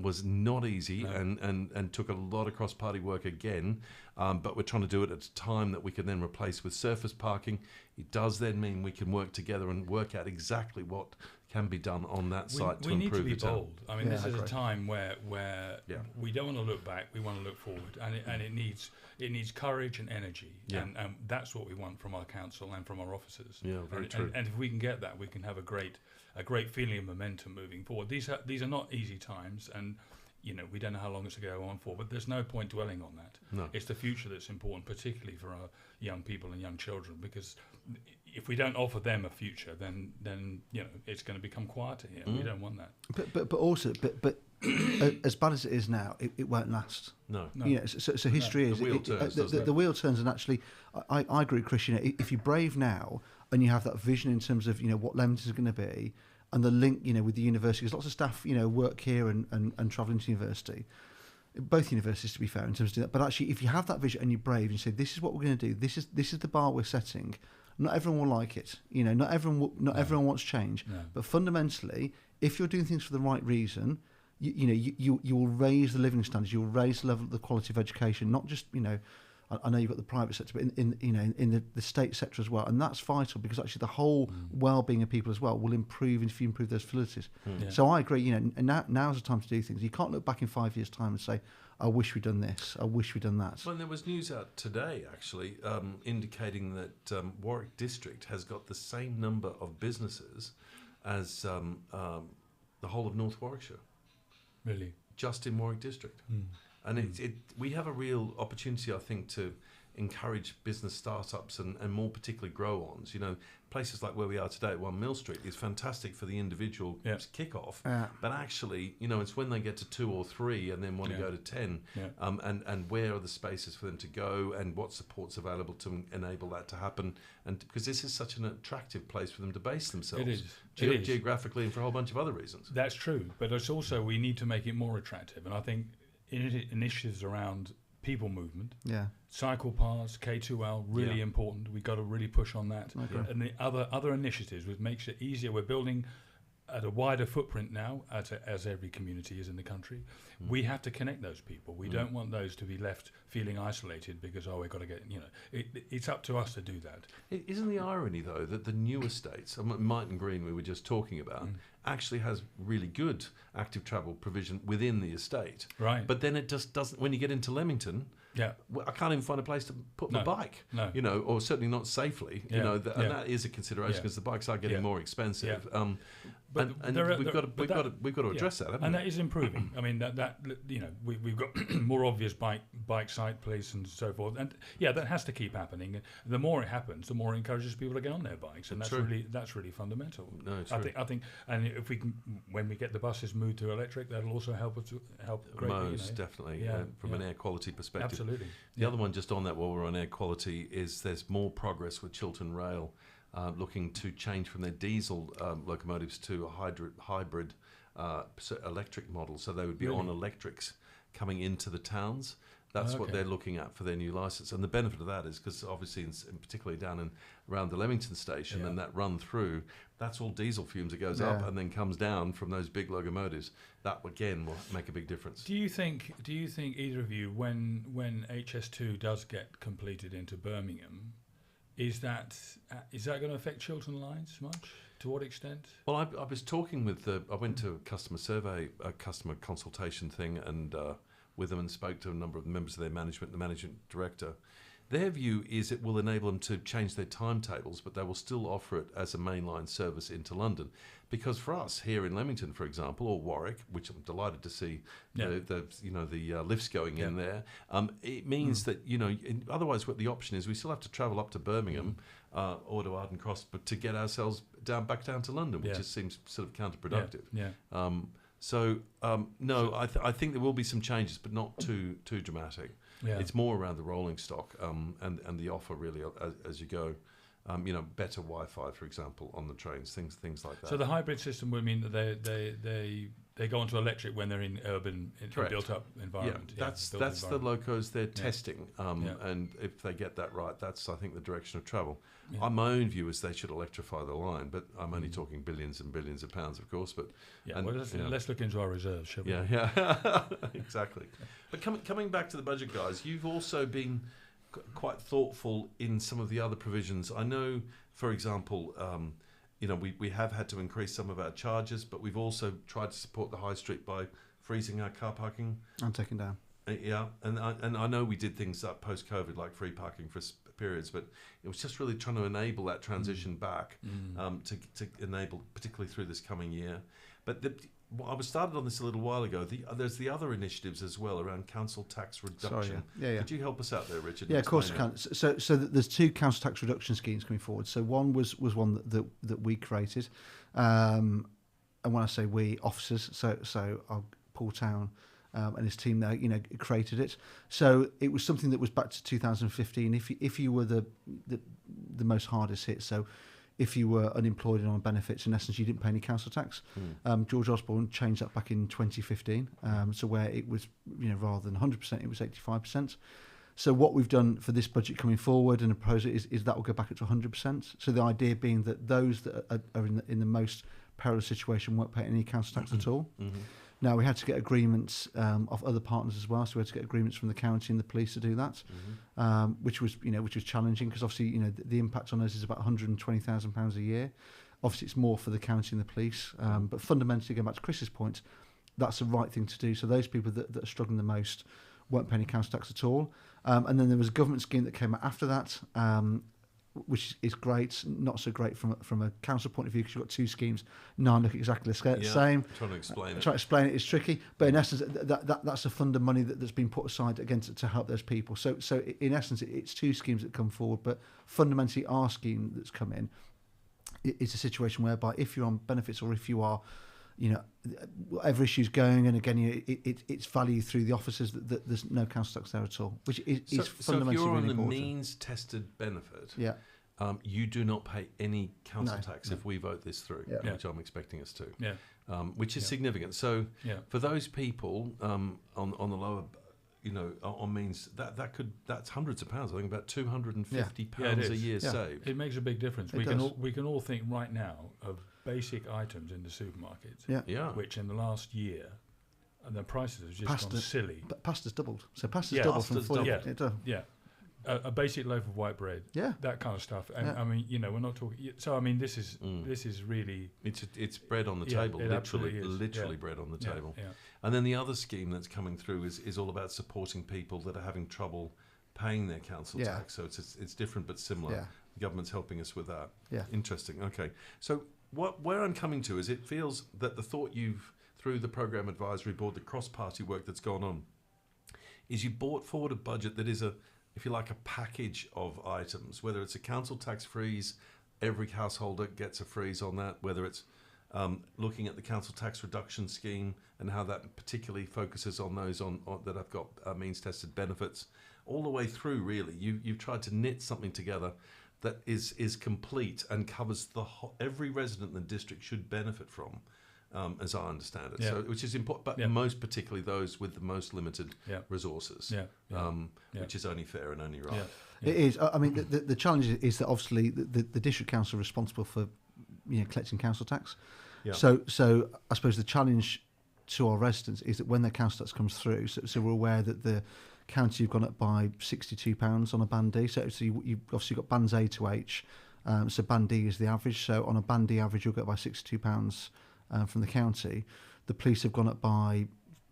[SPEAKER 1] was not easy, and took a lot of cross-party work again. But we're trying to do it at a time that we can then replace with surface parking. It does then mean we can work together and work out exactly what can be done on that site to improve the town.
[SPEAKER 3] We need to be bold. I mean, this is a time where we don't want to look back. We want to look forward, and it needs courage and energy, and that's what we want from our council and from our officers.
[SPEAKER 1] Yeah, very true.
[SPEAKER 3] And if we can get that, we can have a great feeling of momentum moving forward. These are not easy times, and we don't know how long it's going to go on for, but there's no point dwelling on that.
[SPEAKER 1] No.
[SPEAKER 3] It's the future that's important, particularly for our young people and young children, because if we don't offer them a future, then it's going to become quieter here. We don't want that.
[SPEAKER 2] But also as bad as it is now, it won't last.
[SPEAKER 1] No.
[SPEAKER 2] So history is
[SPEAKER 1] the wheel turns.
[SPEAKER 2] The wheel turns, and actually, I agree, Chris. If you're brave now and you have that vision in terms of what Leamington is going to be, and the link with the university, because lots of staff work here and travel into university. Both universities, to be fair, in terms of doing that. But actually, if you have that vision and you're brave and you say, this is what we're going to do, this is the bar we're setting. Not everyone will like it. Not everyone wants change. No. But fundamentally, if you're doing things for the right reason, you will raise the living standards. You'll raise the level, the quality of education. Not just I know you've got the private sector, but in the state sector as well, and that's vital because actually the whole well-being of people as well will improve if you improve those facilities. Yeah. So I agree. And now's the time to do things. You can't look back in 5 years' time and say, "I wish we'd done this. I wish we'd done that."
[SPEAKER 1] Well, there was news out today actually indicating that Warwick District has got the same number of businesses as the whole of North Warwickshire.
[SPEAKER 3] Really,
[SPEAKER 1] just in Warwick District. And we have a real opportunity, I think, to encourage business startups and more particularly grow-ons. Places like where we are today at 1 Mill Street is fantastic for the individual kick-off. But actually, it's when they get to 2 or 3 and then want to go to 10, and where are the spaces for them to go and what support's available to enable that to happen. And because this is such an attractive place for them to base themselves.
[SPEAKER 3] It is.
[SPEAKER 1] Geographically and for a whole bunch of other reasons.
[SPEAKER 3] That's true. But it's also, we need to make it more attractive. And I think initiatives around people movement, cycle paths, K2L, really important. We've got to really push on that. Okay. And the other initiatives, which makes it easier. We're building at a wider footprint now, as every community is in the country. We have to connect those people. We don't want those to be left feeling isolated because, we've got to get, it's up to us to do that.
[SPEAKER 1] Isn't the irony, though, that the new estates, Myton Green we were just talking about, actually has really good active travel provision within the estate.
[SPEAKER 3] Right.
[SPEAKER 1] But then it just doesn't, when you get into Leamington, I can't even find a place to put my bike.
[SPEAKER 3] No.
[SPEAKER 1] You know, or certainly not safely. You know, and that is a consideration because the bikes are getting more expensive.
[SPEAKER 3] But
[SPEAKER 1] we've got to address that, haven't we?
[SPEAKER 3] And that is improving. I mean, that you know, we've got more obvious bike site police and so forth, and that has to keep happening. The more it happens, the more it encourages people to get on their bikes, and that's really fundamental.
[SPEAKER 1] No,
[SPEAKER 3] I think, and if we can, when we get the buses moved to electric, that'll also help greatly.
[SPEAKER 1] Most definitely, from an air quality perspective.
[SPEAKER 3] Absolutely.
[SPEAKER 1] The other one, just on that, while we're on air quality, is there's more progress with Chiltern Rail. Looking to change from their diesel locomotives to a hybrid electric model, so they would be on electrics coming into the towns. That's what they're looking at for their new licence. And the benefit of that is because obviously, particularly down and around the Leamington station and that run through, that's all diesel fumes that goes up and then comes down from those big locomotives. That again will make a big difference.
[SPEAKER 3] Do you think either of you, when HS2 does get completed into Birmingham, is that going to affect Chiltern lines much? To what extent?
[SPEAKER 1] Well, I was talking with I went to a customer survey, a customer consultation thing, and with them and spoke to a number of members of their management, the managing director. Their view is it will enable them to change their timetables, but they will still offer it as a mainline service into London. Because for us here in Leamington, for example, or Warwick, which I'm delighted to see the lifts going in there, it means that otherwise what the option is, we still have to travel up to Birmingham or to Arden Cross, but to get ourselves back down to London, which just seems sort of counterproductive. No, I think there will be some changes, but not too dramatic. It's more around the rolling stock and the offer really as you go. Better Wi-Fi, for example, on the trains, things like that.
[SPEAKER 3] So the hybrid system would mean that they go onto electric when they're in urban, built-up environment.
[SPEAKER 1] That's the locos they're testing, and if they get that right, that's I think the direction of travel. My own view is they should electrify the line, but I'm only talking billions and billions of pounds, of course. But
[SPEAKER 3] let's look into our reserves, shall we?
[SPEAKER 1] Yeah, exactly. But coming back to the budget, guys, you've also been quite thoughtful in some of the other provisions. I know, for example, we have had to increase some of our charges, but we've also tried to support the high street by freezing our car parking
[SPEAKER 2] and taking down.
[SPEAKER 1] And I know we did things up post-COVID, like free parking for periods, but it was just really trying to enable that transition back to enable, particularly through this coming year. But I was started on this a little while ago. There's the other initiatives as well around council tax reduction. Could you help us out there, Richard?
[SPEAKER 2] Yeah, of course I can. So there's two council tax reduction schemes coming forward. So one was one that we created, and when I say we, officers. So Paul Town and his team there, created it. So it was something that was back to 2015. If you were the most hardest hit, so if you were unemployed and on benefits, in essence, you didn't pay any council tax. George Osborne changed that back in 2015, so where it was, rather than 100%, it was 85%. So what we've done for this budget coming forward and propose it is that will go back up to 100%. So the idea being that those that are in the most perilous situation won't pay any council tax at all. Now, we had to get agreements of other partners as well, so we had to get agreements from the county and the police to do that, which was challenging because obviously, the impact on us is about £120,000 a year. Obviously, it's more for the county and the police, but fundamentally, going back to Chris's point, that's the right thing to do. So those people that are struggling the most won't pay any council tax at all. And then there was a government scheme that came out after that, which is great, not so great from a council point of view because you've got two schemes. None look exactly the same.
[SPEAKER 1] Trying to explain
[SPEAKER 2] it is tricky, but in essence, that's a fund of money that's been put aside again to help those people. So in essence, it's two schemes that come forward, but fundamentally, our scheme that's come in is a situation whereby if you're on benefits or if you are, whatever issue's going, and again, it's value through the officers that there's no council tax there at all, which is fundamentally
[SPEAKER 1] so if you're
[SPEAKER 2] really
[SPEAKER 1] on
[SPEAKER 2] important.
[SPEAKER 1] a means-tested benefit, you do not pay any council tax if we vote this through, which I'm expecting us to, which is significant. So for those people on the lower, on means that's hundreds of pounds. I think about £250 a year saved.
[SPEAKER 3] It makes a big difference. We can all think right now of basic items in the supermarket, which in the last year, and the prices have just gone silly.
[SPEAKER 2] But pasta's doubled. So pasta's doubled from 40.
[SPEAKER 3] a basic loaf of white bread, that kind of stuff. And I mean, you know, we're not talking. So I mean, this is really
[SPEAKER 1] it's bread on the table, literally bread on the table.
[SPEAKER 3] Yeah.
[SPEAKER 1] And then the other scheme that's coming through is all about supporting people that are having trouble paying their council tax. So it's different but similar.
[SPEAKER 2] Yeah.
[SPEAKER 1] The government's helping us with that.
[SPEAKER 2] Yeah.
[SPEAKER 1] Interesting. Okay. So where I'm coming to is it feels that the thought through the Programme Advisory Board, the cross-party work that's gone on, is you brought forward a budget that is if you like, a package of items, whether it's a council tax freeze, every householder gets a freeze on that, whether it's looking at the council tax reduction scheme and how that particularly focuses on those that have got means-tested benefits, all the way through, really. You've tried to knit something together that is complete and covers every resident in the district should benefit from. As I understand it, so which is important, but most particularly those with the most limited resources, which is only fair and only right.
[SPEAKER 2] It is. I mean, the challenge is that obviously the district council are responsible for collecting council tax. Yeah. So I suppose the challenge to our residents is that when their council tax comes through, so we're aware that the county have gone up by £62 on a Band D. So you've obviously got Bands A to H. So Band D is the average. So on a Band D average, you'll get by £62. From the county. The police have gone up by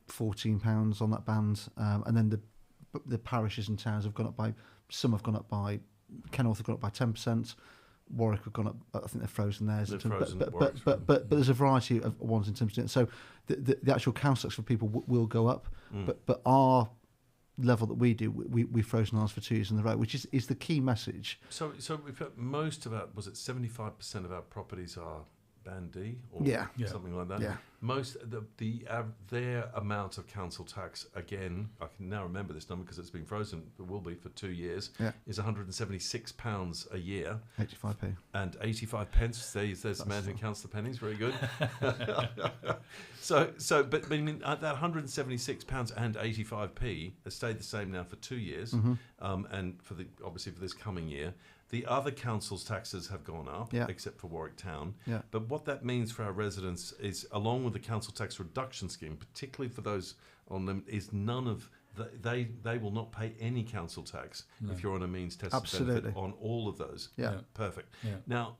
[SPEAKER 2] £14 on that band, and then the parishes and towns have gone up by, some have gone up by, Kenilworth have gone up by 10%, Warwick have gone up, I think they're frozen theirs. But there's a variety of ones in terms of it. So the actual council tax for people will go up, but our level that we do, we've frozen ours for 2 years in a row, which is the key message.
[SPEAKER 1] So we've got most of our, was it 75% of our properties are Band D or something like that. Yeah. Most their amount of council tax, again, I can now remember this number because it's been frozen. It will be for 2 years. Yeah. Is £176 a year.
[SPEAKER 2] 85p. And
[SPEAKER 1] 85 pence. There's the man who counts the pennies. Very good. But I mean, that £176 and 85p has stayed the same now for 2 years, and obviously for this coming year. The other councils' taxes have gone up, except for Warwick Town. Yeah. But what that means for our residents is, along with the council tax reduction scheme, particularly for those on them, is none of they will not pay any council tax if you're on a means-tested benefit on all of those. Yeah, perfect. Yeah. Now,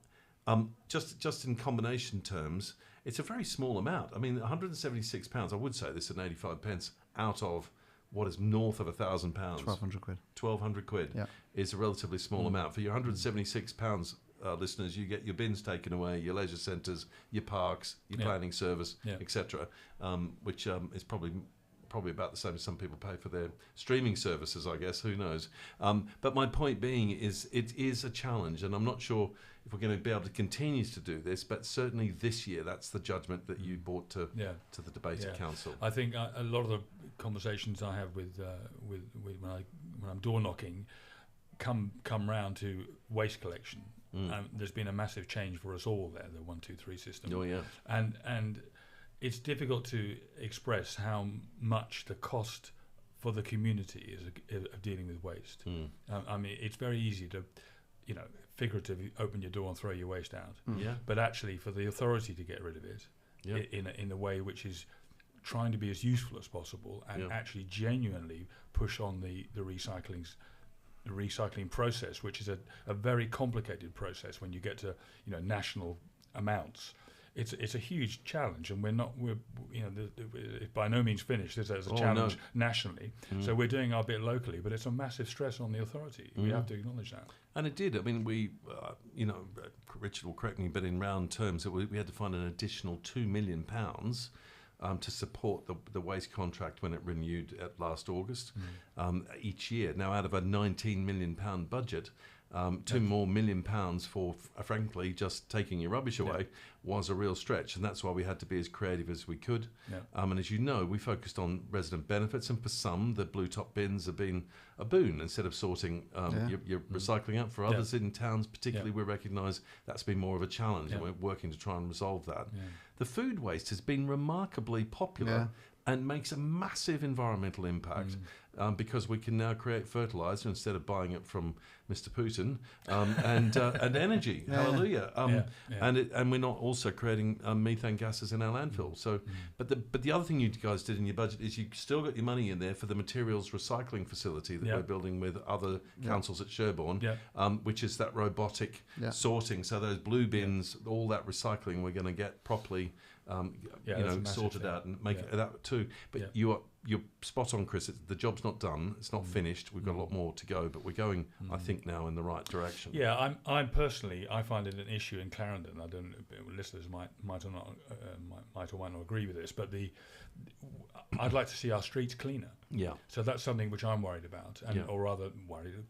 [SPEAKER 1] just in combination terms, it's a very small amount. I mean, £176. I would say this at 85 pence out of what is north of £1,000.
[SPEAKER 2] 1,200 quid.
[SPEAKER 1] 1,200 quid is a relatively small amount. For your £176, listeners, you get your bins taken away, your leisure centres, your parks, your planning service, etc., which is probably about the same as some people pay for their streaming services, I guess. Who knows? But my point being is it is a challenge, and I'm not sure if we're going to be able to continue to do this, but certainly this year, that's the judgment that you brought to the debate at council.
[SPEAKER 3] I think a lot of the conversations I have with when I'm door knocking come round to waste collection. There's been a massive change for us all there, the 1, 2, 3 system.
[SPEAKER 1] Oh yeah,
[SPEAKER 3] and it's difficult to express how much the cost for the community is of dealing with waste. I mean, it's very easy to, figuratively open your door and throw your waste out. But actually, for the authority to get rid of it in a way which is trying to be as useful as possible and actually genuinely push on the recycling process, which is a very complicated process when you get to national amounts. It's a huge challenge, and it's by no means finished. There's a challenge nationally, so we're doing our bit locally, but it's a massive stress on the authority. We have to acknowledge that.
[SPEAKER 1] And it did. I mean, we, Richard will correct me, but in round terms, we had to find an additional £2 million to support the waste contract when it renewed at last August each year. Now, out of a £19 million budget, £2 more million for, frankly, just taking your rubbish away was a real stretch, and that's why we had to be as creative as we could. And as you know, we focused on resident benefits, and for some, the blue top bins have been a boon instead of sorting your recycling out. For others in towns, particularly, we recognise that's been more of a challenge, and we're working to try and resolve that. The food waste has been remarkably popular, and makes a massive environmental impact because we can now create fertilizer instead of buying it from Mr. Putin, and energy. Hallelujah! And we're not also creating methane gases in our landfill. So, but the other thing you guys did in your budget is you still got your money in there for the materials recycling facility that we're building with other councils at Sherborne, which is that robotic sorting. So those blue bins, all that recycling, we're going to get properly. Sorted out and make that too. But you're spot on, Chris. The job's not done. It's not finished. We've got a lot more to go, but we're going, I think, now in the right direction.
[SPEAKER 3] Yeah, I'm personally, I find it an issue in Clarendon. I don't. Listeners might or might not agree with this, but I'd like to see our streets cleaner.
[SPEAKER 1] Yeah.
[SPEAKER 3] So that's something which I'm worried about, or rather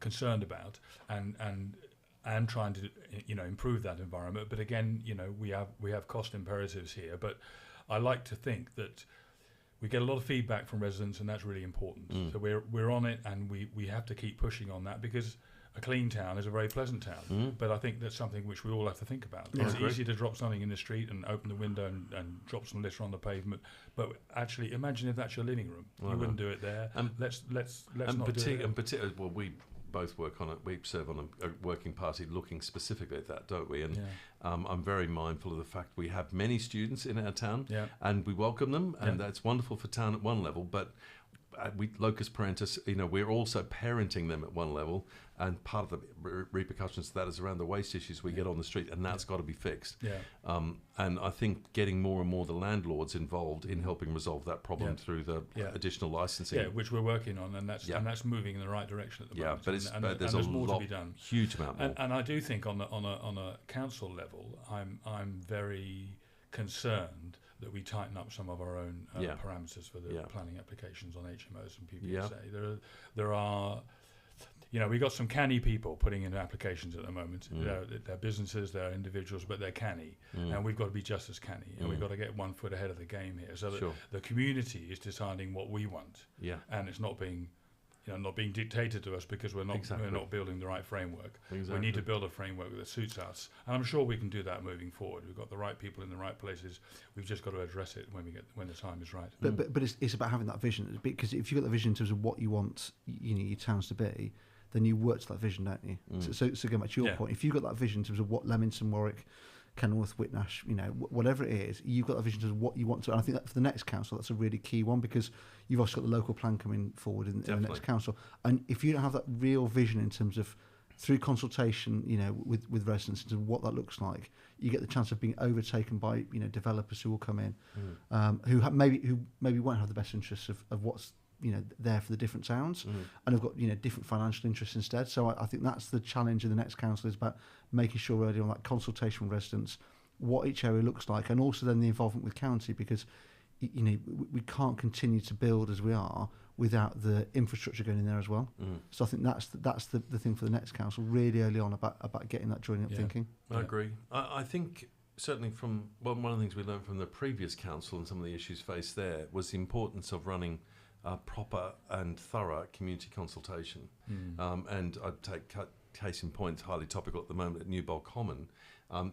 [SPEAKER 3] concerned about, and trying to improve that environment. But again, we have cost imperatives here. But I like to think that we get a lot of feedback from residents, and that's really important. So we're on it, and we have to keep pushing on that, because a clean town is a very pleasant town. But I think that's something which we all have to think about. It's easy to drop something in the street and open the window and drop some litter on the pavement, but actually imagine if that's your living room. You wouldn't do it there. Let's not do it. And
[SPEAKER 1] particularly, well, we both work on it. We serve on a working party looking specifically at that, don't we? And I'm very mindful of the fact we have many students in our town, and we welcome them, and that's wonderful for town at one level. But we locus parentis, we're also parenting them at one level, and part of the repercussions of that is around the waste issues we get on the street, and that's got to be fixed. And I think getting more and more the landlords involved in helping resolve that problem through the additional licensing,
[SPEAKER 3] which we're working on, and that's moving in the right direction at the moment.
[SPEAKER 1] But there's
[SPEAKER 3] more to be done.
[SPEAKER 1] Huge amount more.
[SPEAKER 3] And I do think on a council level, I'm very concerned that we tighten up some of our own parameters for the planning applications on HMOs and PBSA. There are, we got some canny people putting in applications at the moment. They're businesses, they're individuals, but they're canny, and we've got to be just as canny, and we've got to get 1 foot ahead of the game here, so that the community is deciding what we want, and it's not being dictated to us because we're not building the right framework. We need to build a framework that suits us, and I'm sure we can do that moving forward. We've got the right people in the right places. We've just got to address it when the time is right.
[SPEAKER 2] But it's about having that vision, because if you've got the vision in terms of what you want your towns to be, then you work to that vision, don't you? So going back to your point, if you've got that vision in terms of what Leamington, Warwick, Kenilworth, Whitnash, whatever it is, you've got a vision of what you want to. And I think that for the next council, that's a really key one, because you've also got the local plan coming forward in the next council. And if you don't have that real vision in terms of, through consultation, with residents, into what that looks like, you get the chance of being overtaken by developers who will come in, who maybe won't have the best interests of what's there for the different towns, and have got different financial interests instead. So I think that's the challenge in the next council, is about making sure early on that consultation with residents, what each area looks like, and also then the involvement with county, because we can't continue to build as we are without the infrastructure going in there as well. So I think that's the thing for the next council, really early on, about getting that joining up thinking.
[SPEAKER 1] I agree. I think certainly from one of the things we learned from the previous council and some of the issues faced there was the importance of running proper and thorough community consultation. And I'd take case in point, highly topical at the moment at New Bowl Common.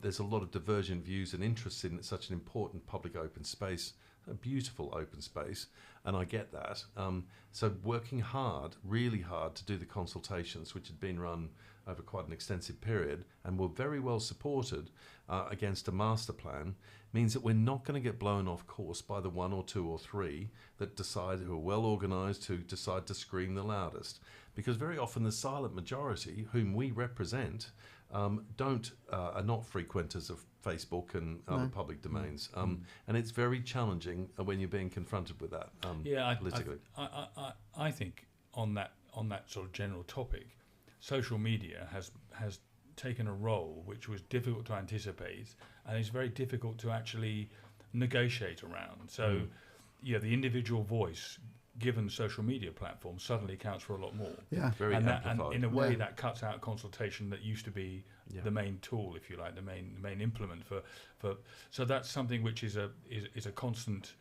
[SPEAKER 1] There's a lot of divergent views and interests in such an important public open space, a beautiful open space, and I get that. So working hard, really hard, to do the consultations, which had been run over quite an extensive period and were very well supported against a master plan, means that we're not going to get blown off course by the 1 or 2 or 3 that decide, who are well organised, who decide to scream the loudest. Because very often the silent majority, whom we represent, are not frequenters of Facebook and other public domains. And it's very challenging when you're being confronted with that politically.
[SPEAKER 3] I think on that sort of general topic, social media has taken a role which was difficult to anticipate, and is very difficult to actually negotiate around. So, the individual voice, given social media platforms, suddenly counts for a lot more.
[SPEAKER 2] Yeah,
[SPEAKER 1] very amplified.
[SPEAKER 3] And in a way, that cuts out consultation that used to be the main tool, if you like, the main implement for. So that's something which is a constant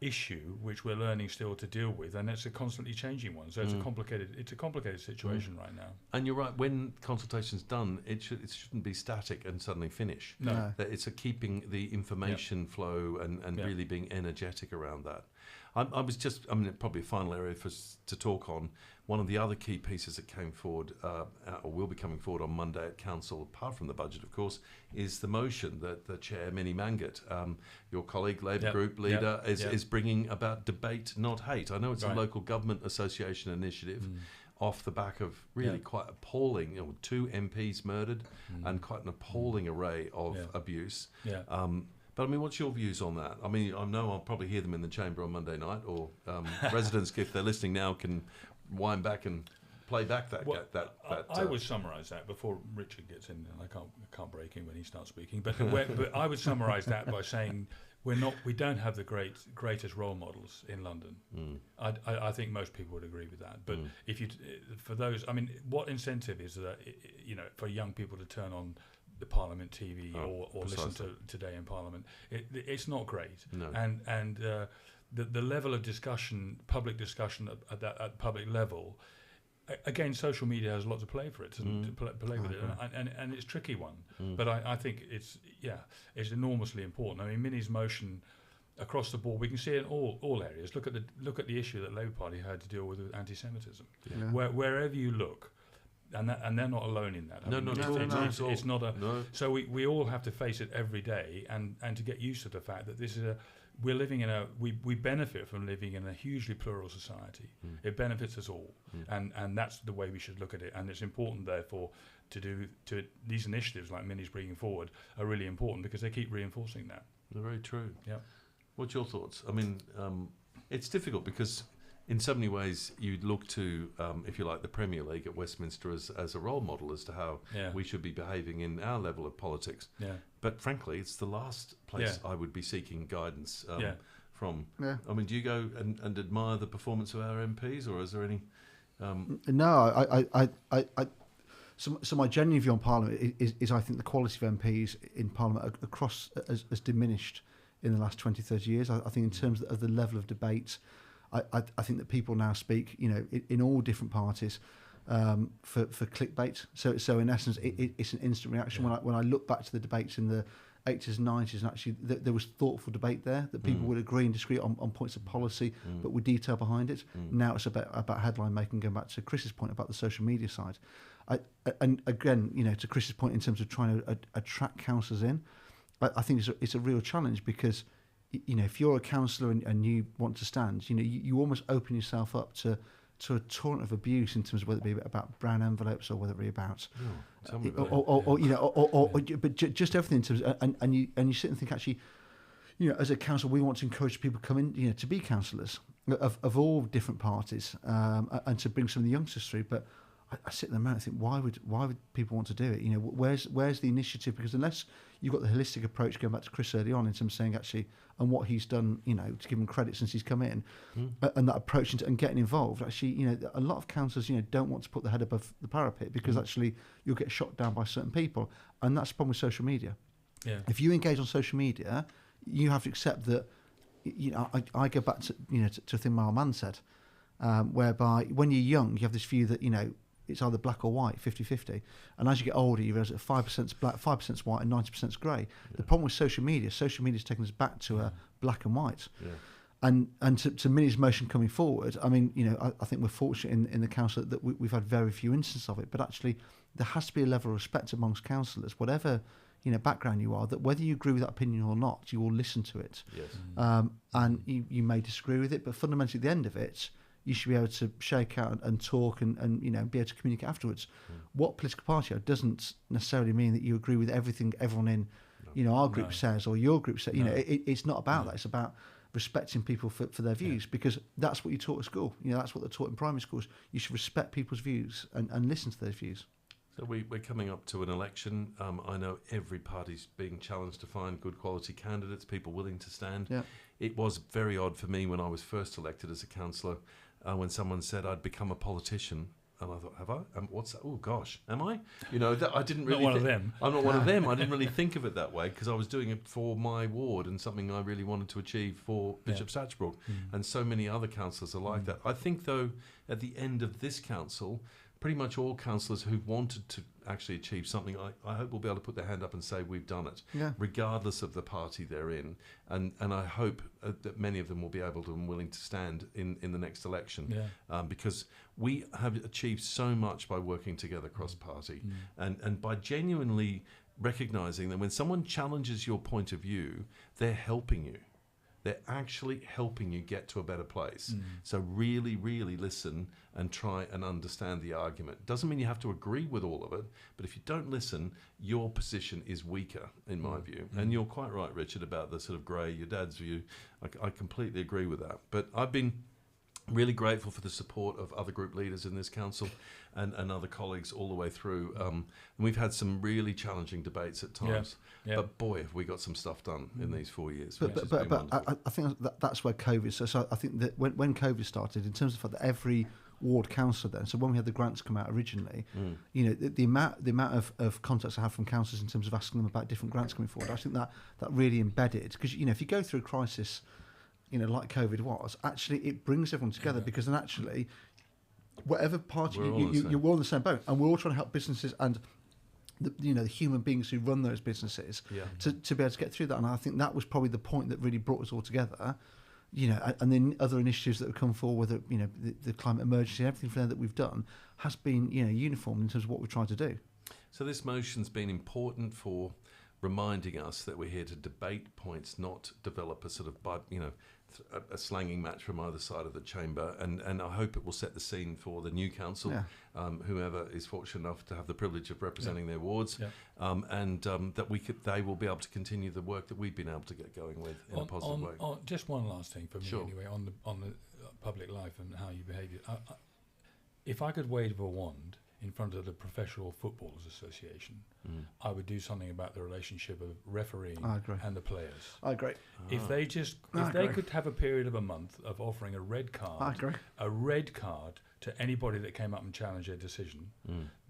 [SPEAKER 3] issue which we're learning still to deal with, and it's a constantly changing one. So it's a complicated situation right now.
[SPEAKER 1] And you're right, when consultation's done, it shouldn't be static and suddenly finish.
[SPEAKER 3] No.
[SPEAKER 1] That it's a keeping the information flow and really being energetic around that. I was just, I mean, probably a final area for us to talk on. One of the other key pieces that came forward, or will be coming forward on Monday at Council, apart from the budget, of course, is the motion that the Chair, Minnie Mangat, your colleague, Labour Group leader, is bringing about debate, not hate. I know it's a local government association initiative off the back of really quite appalling, 2 MPs murdered and quite an appalling array of abuse. But I mean, what's your views on that? I mean, I know I'll probably hear them in the chamber on Monday night, or residents, if they're listening now, can wind back and play back that.
[SPEAKER 3] I would summarise that before Richard gets in. I can't break him when he starts speaking. But I would summarise that by saying we don't have the greatest role models in London. I think most people would agree with that. But for those, I mean, what incentive is that for young people to turn on the Parliament TV or listen to Today in Parliament? It's not great.
[SPEAKER 1] No.
[SPEAKER 3] And the level of discussion, public discussion at public level, again, social media has a lot to play for it, to play with it, and it's a tricky one. But I think it's enormously important. I mean, Minnie's motion across the board, we can see it in all areas. Look at the issue that Labour Party had to deal with anti-Semitism. Wherever you look. And they're not alone in that. It's not a. No. So we all have to face it every day, and to get used to the fact that we're living in we benefit from living in a hugely plural society. It benefits us all, and that's the way we should look at it. And it's important, therefore, to these initiatives like Minnie's bringing forward are really important because they keep reinforcing that.
[SPEAKER 1] They're very true.
[SPEAKER 3] Yeah.
[SPEAKER 1] What's your thoughts? I mean, it's difficult because, in so many ways, you'd look to, if you like, the Premier League at Westminster as a role model as to how we should be behaving in our level of politics. Yeah. But frankly, it's the last place I would be seeking guidance from. Yeah. I mean, do you go and admire the performance of our MPs, or is there any?
[SPEAKER 2] No, So my genuine view on Parliament is I think the quality of MPs in Parliament across has diminished in the last 20, 30 years. I think in terms of the level of debate, I think that people now speak, in all different parties for clickbait. So in essence, it's an instant reaction. Yeah. When I look back to the debates in the 80s and 90s, and actually there was thoughtful debate there, that people would agree and disagree on points of policy, but with detail behind it. Now it's about headline making, going back to Chris's point about the social media side. And again, to Chris's point in terms of trying to attract councillors in, I think it's a real challenge because, if you're a councillor and you want to stand, you almost open yourself up to a torrent of abuse in terms of whether it be about brown envelopes or whether it be about, but just everything in terms of, and you sit and think actually, as a council we want to encourage people to come in, to be councillors of all different parties, and to bring some of the youngsters through, but. I sit in the moment and think, why would people want to do it? Where's the initiative? Because unless you've got the holistic approach, going back to Chris early on, in terms of saying actually, and what he's done, to give him credit since he's come in, and that approach and getting involved. Actually, a lot of councillors, don't want to put their head above the parapet because actually you'll get shot down by certain people, and that's the problem with social media. Yeah. If you engage on social media, you have to accept that. I go back to to a thing my old man said, whereby when you're young, you have this view that it's either black or white, 50-50. And as you get older, you realise that 5%'s black, 5%'s white, and 90%'s grey. Yeah. The problem with social media is taking us back to a black and white. Yeah. And to Minnie's motion coming forward, I mean, I think we're fortunate in the council that we've had very few instances of it. But actually, there has to be a level of respect amongst councillors, whatever background you are, that whether you agree with that opinion or not, you will listen to it. Yes. And you may disagree with it, but fundamentally at the end of it, you should be able to shake out and talk and be able to communicate afterwards. What political party doesn't necessarily mean that you agree with everything everyone in our group says or your group says. It's not about that. It's about respecting people for their views, because that's what you taught at school. That's what they're taught in primary schools. You should respect people's views and listen to their views.
[SPEAKER 1] So we're coming up to an election. I know every party's being challenged to find good quality candidates, people willing to stand. Yeah. It was very odd for me when I was first elected as a councillor, when someone said I'd become a politician. And I thought, have I? What's that? Oh, gosh, am I? I didn't really...
[SPEAKER 3] Not one of them.
[SPEAKER 1] I'm not one of them. I didn't really think of it that way because I was doing it for my ward and something I really wanted to achieve for Bishop Satchbrook. And so many other councillors are like that. I think, though, at the end of this council, pretty much all councillors who wanted to actually achieve something, I hope will be able to put their hand up and say we've done it, regardless of the party they're in. And I hope that many of them will be able to and willing to stand in the next election, because we have achieved so much by working together cross-party and by genuinely recognising that when someone challenges your point of view, they're helping you. They're actually helping you get to a better place. So really, really listen and try and understand the argument. Doesn't mean you have to agree with all of it, but if you don't listen, your position is weaker, in my view. And you're quite right, Richard, about the sort of grey, your dad's view. I completely agree with that. But I've been really grateful for the support of other group leaders in this council and other colleagues all the way through. And we've had some really challenging debates at times. But boy, have we got some stuff done in these 4 years.
[SPEAKER 2] But I think that's where COVID. So I think that when COVID started, in terms of the fact that every ward councillor then, so when we had the grants come out originally, you know, the amount of contacts I have from councillors in terms of asking them about different grants coming forward, I think that really embedded, because you know, if you go through a crisis, you know, like COVID was, actually it brings everyone together, because then actually whatever party you're all on the same boat, and we're all trying to help businesses and the human beings who run those businesses to be able to get through that. And I think that was probably the point that really brought us all together, you know. And then other initiatives that have come forward, whether, you know, the climate emergency, everything from there that we've done has been, you know, uniform in terms of what we're trying to do.
[SPEAKER 1] So this motion's been important for reminding us that we're here to debate points, not develop a sort of, you know, a slanging match from either side of the chamber, and I hope it will set the scene for the new council, whoever is fortunate enough to have the privilege of representing their wards, and that they will be able to continue the work that we've been able to get going with in a positive way.
[SPEAKER 3] Just one last thing for me, anyway, on the public life and how you behave. If I could wave a wand in front of the Professional Footballers Association, I would do something about the relationship of refereeing and the players.
[SPEAKER 2] I agree.
[SPEAKER 3] If they could have a period of a month of offering a red card, to anybody that came up and challenged their decision,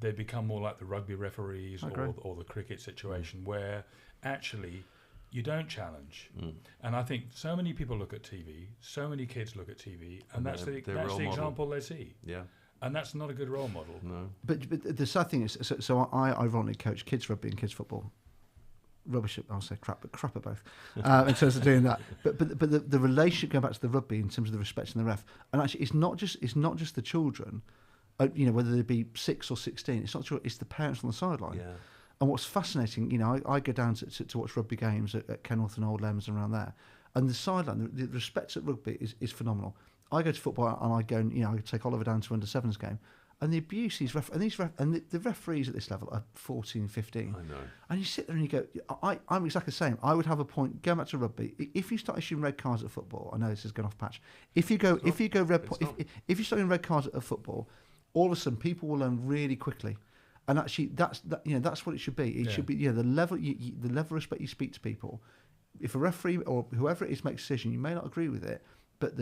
[SPEAKER 3] they'd become more like the rugby referees or the cricket situation, where actually you don't challenge. And I think so many people look at TV, so many kids look at TV, and that's the example they see.
[SPEAKER 1] Yeah.
[SPEAKER 3] And that's not a good role model.
[SPEAKER 2] No. But the sad thing is, so I ironically coach kids rugby and kids football. Rubbish, I'll say crap at both in terms of doing that. But the relationship, going back to the rugby, in terms of the respect and the ref, and actually it's not just the children, you know, whether they be 6 or 16. It's not true. It's the parents on the sideline. Yeah. And what's fascinating, you know, I go down to watch rugby games at Kenilworth and Old Lems and around there, and the sideline, the respect at rugby is phenomenal. I go to football and I go and, you know, I take Oliver down to under-7s game, and the abuse the referees at this level are 14, 15.
[SPEAKER 1] I know.
[SPEAKER 2] And you sit there and you go, I'm exactly the same. I would have a point going back to rugby. If you start issuing red cards at football, I know this is going off patch. If you start doing red cards at football, all of a sudden people will learn really quickly. And actually, that's what it should be. It should be, you know, the level of respect you speak to people. If a referee or whoever it is makes a decision, you may not agree with it, but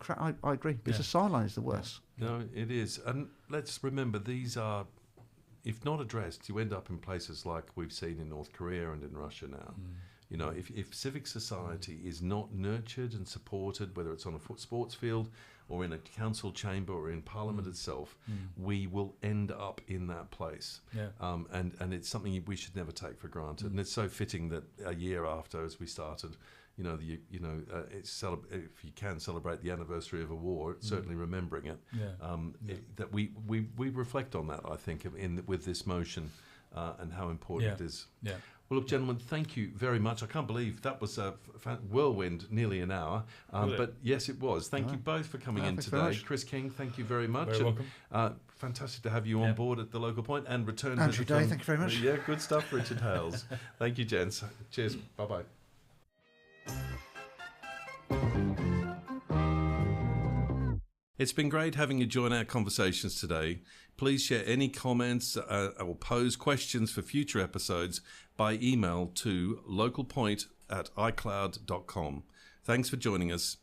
[SPEAKER 2] I agree. It's a sideline is the worst.
[SPEAKER 1] No, it is. And let's remember, these are, if not addressed, you end up in places like we've seen in North Korea and in Russia now. You know, if civic society is not nurtured and supported, whether it's on a sports field or in a council chamber or in Parliament itself, we will end up in that place. And it's something we should never take for granted. And it's so fitting that a year after, as we started, you know, if you can celebrate the anniversary of a war, it's certainly remembering it. That we reflect on that, I think, with this motion and how important it is. Well, look, gentlemen, thank you very much. I can't believe that was a whirlwind, nearly an hour. But yes, it was. Thank you both for coming in today. Chris King, thank you very much.
[SPEAKER 3] Very welcome.
[SPEAKER 1] Fantastic to have you on board at the local point, and return
[SPEAKER 2] Andrew Day, thank you very much.
[SPEAKER 1] Yeah, good stuff, Richard Hales. Thank you, gents. Cheers. Bye-bye. It's been great having you join our conversations today. Please share any comments or pose questions for future episodes by email to localpoint@icloud.com. Thanks for joining us.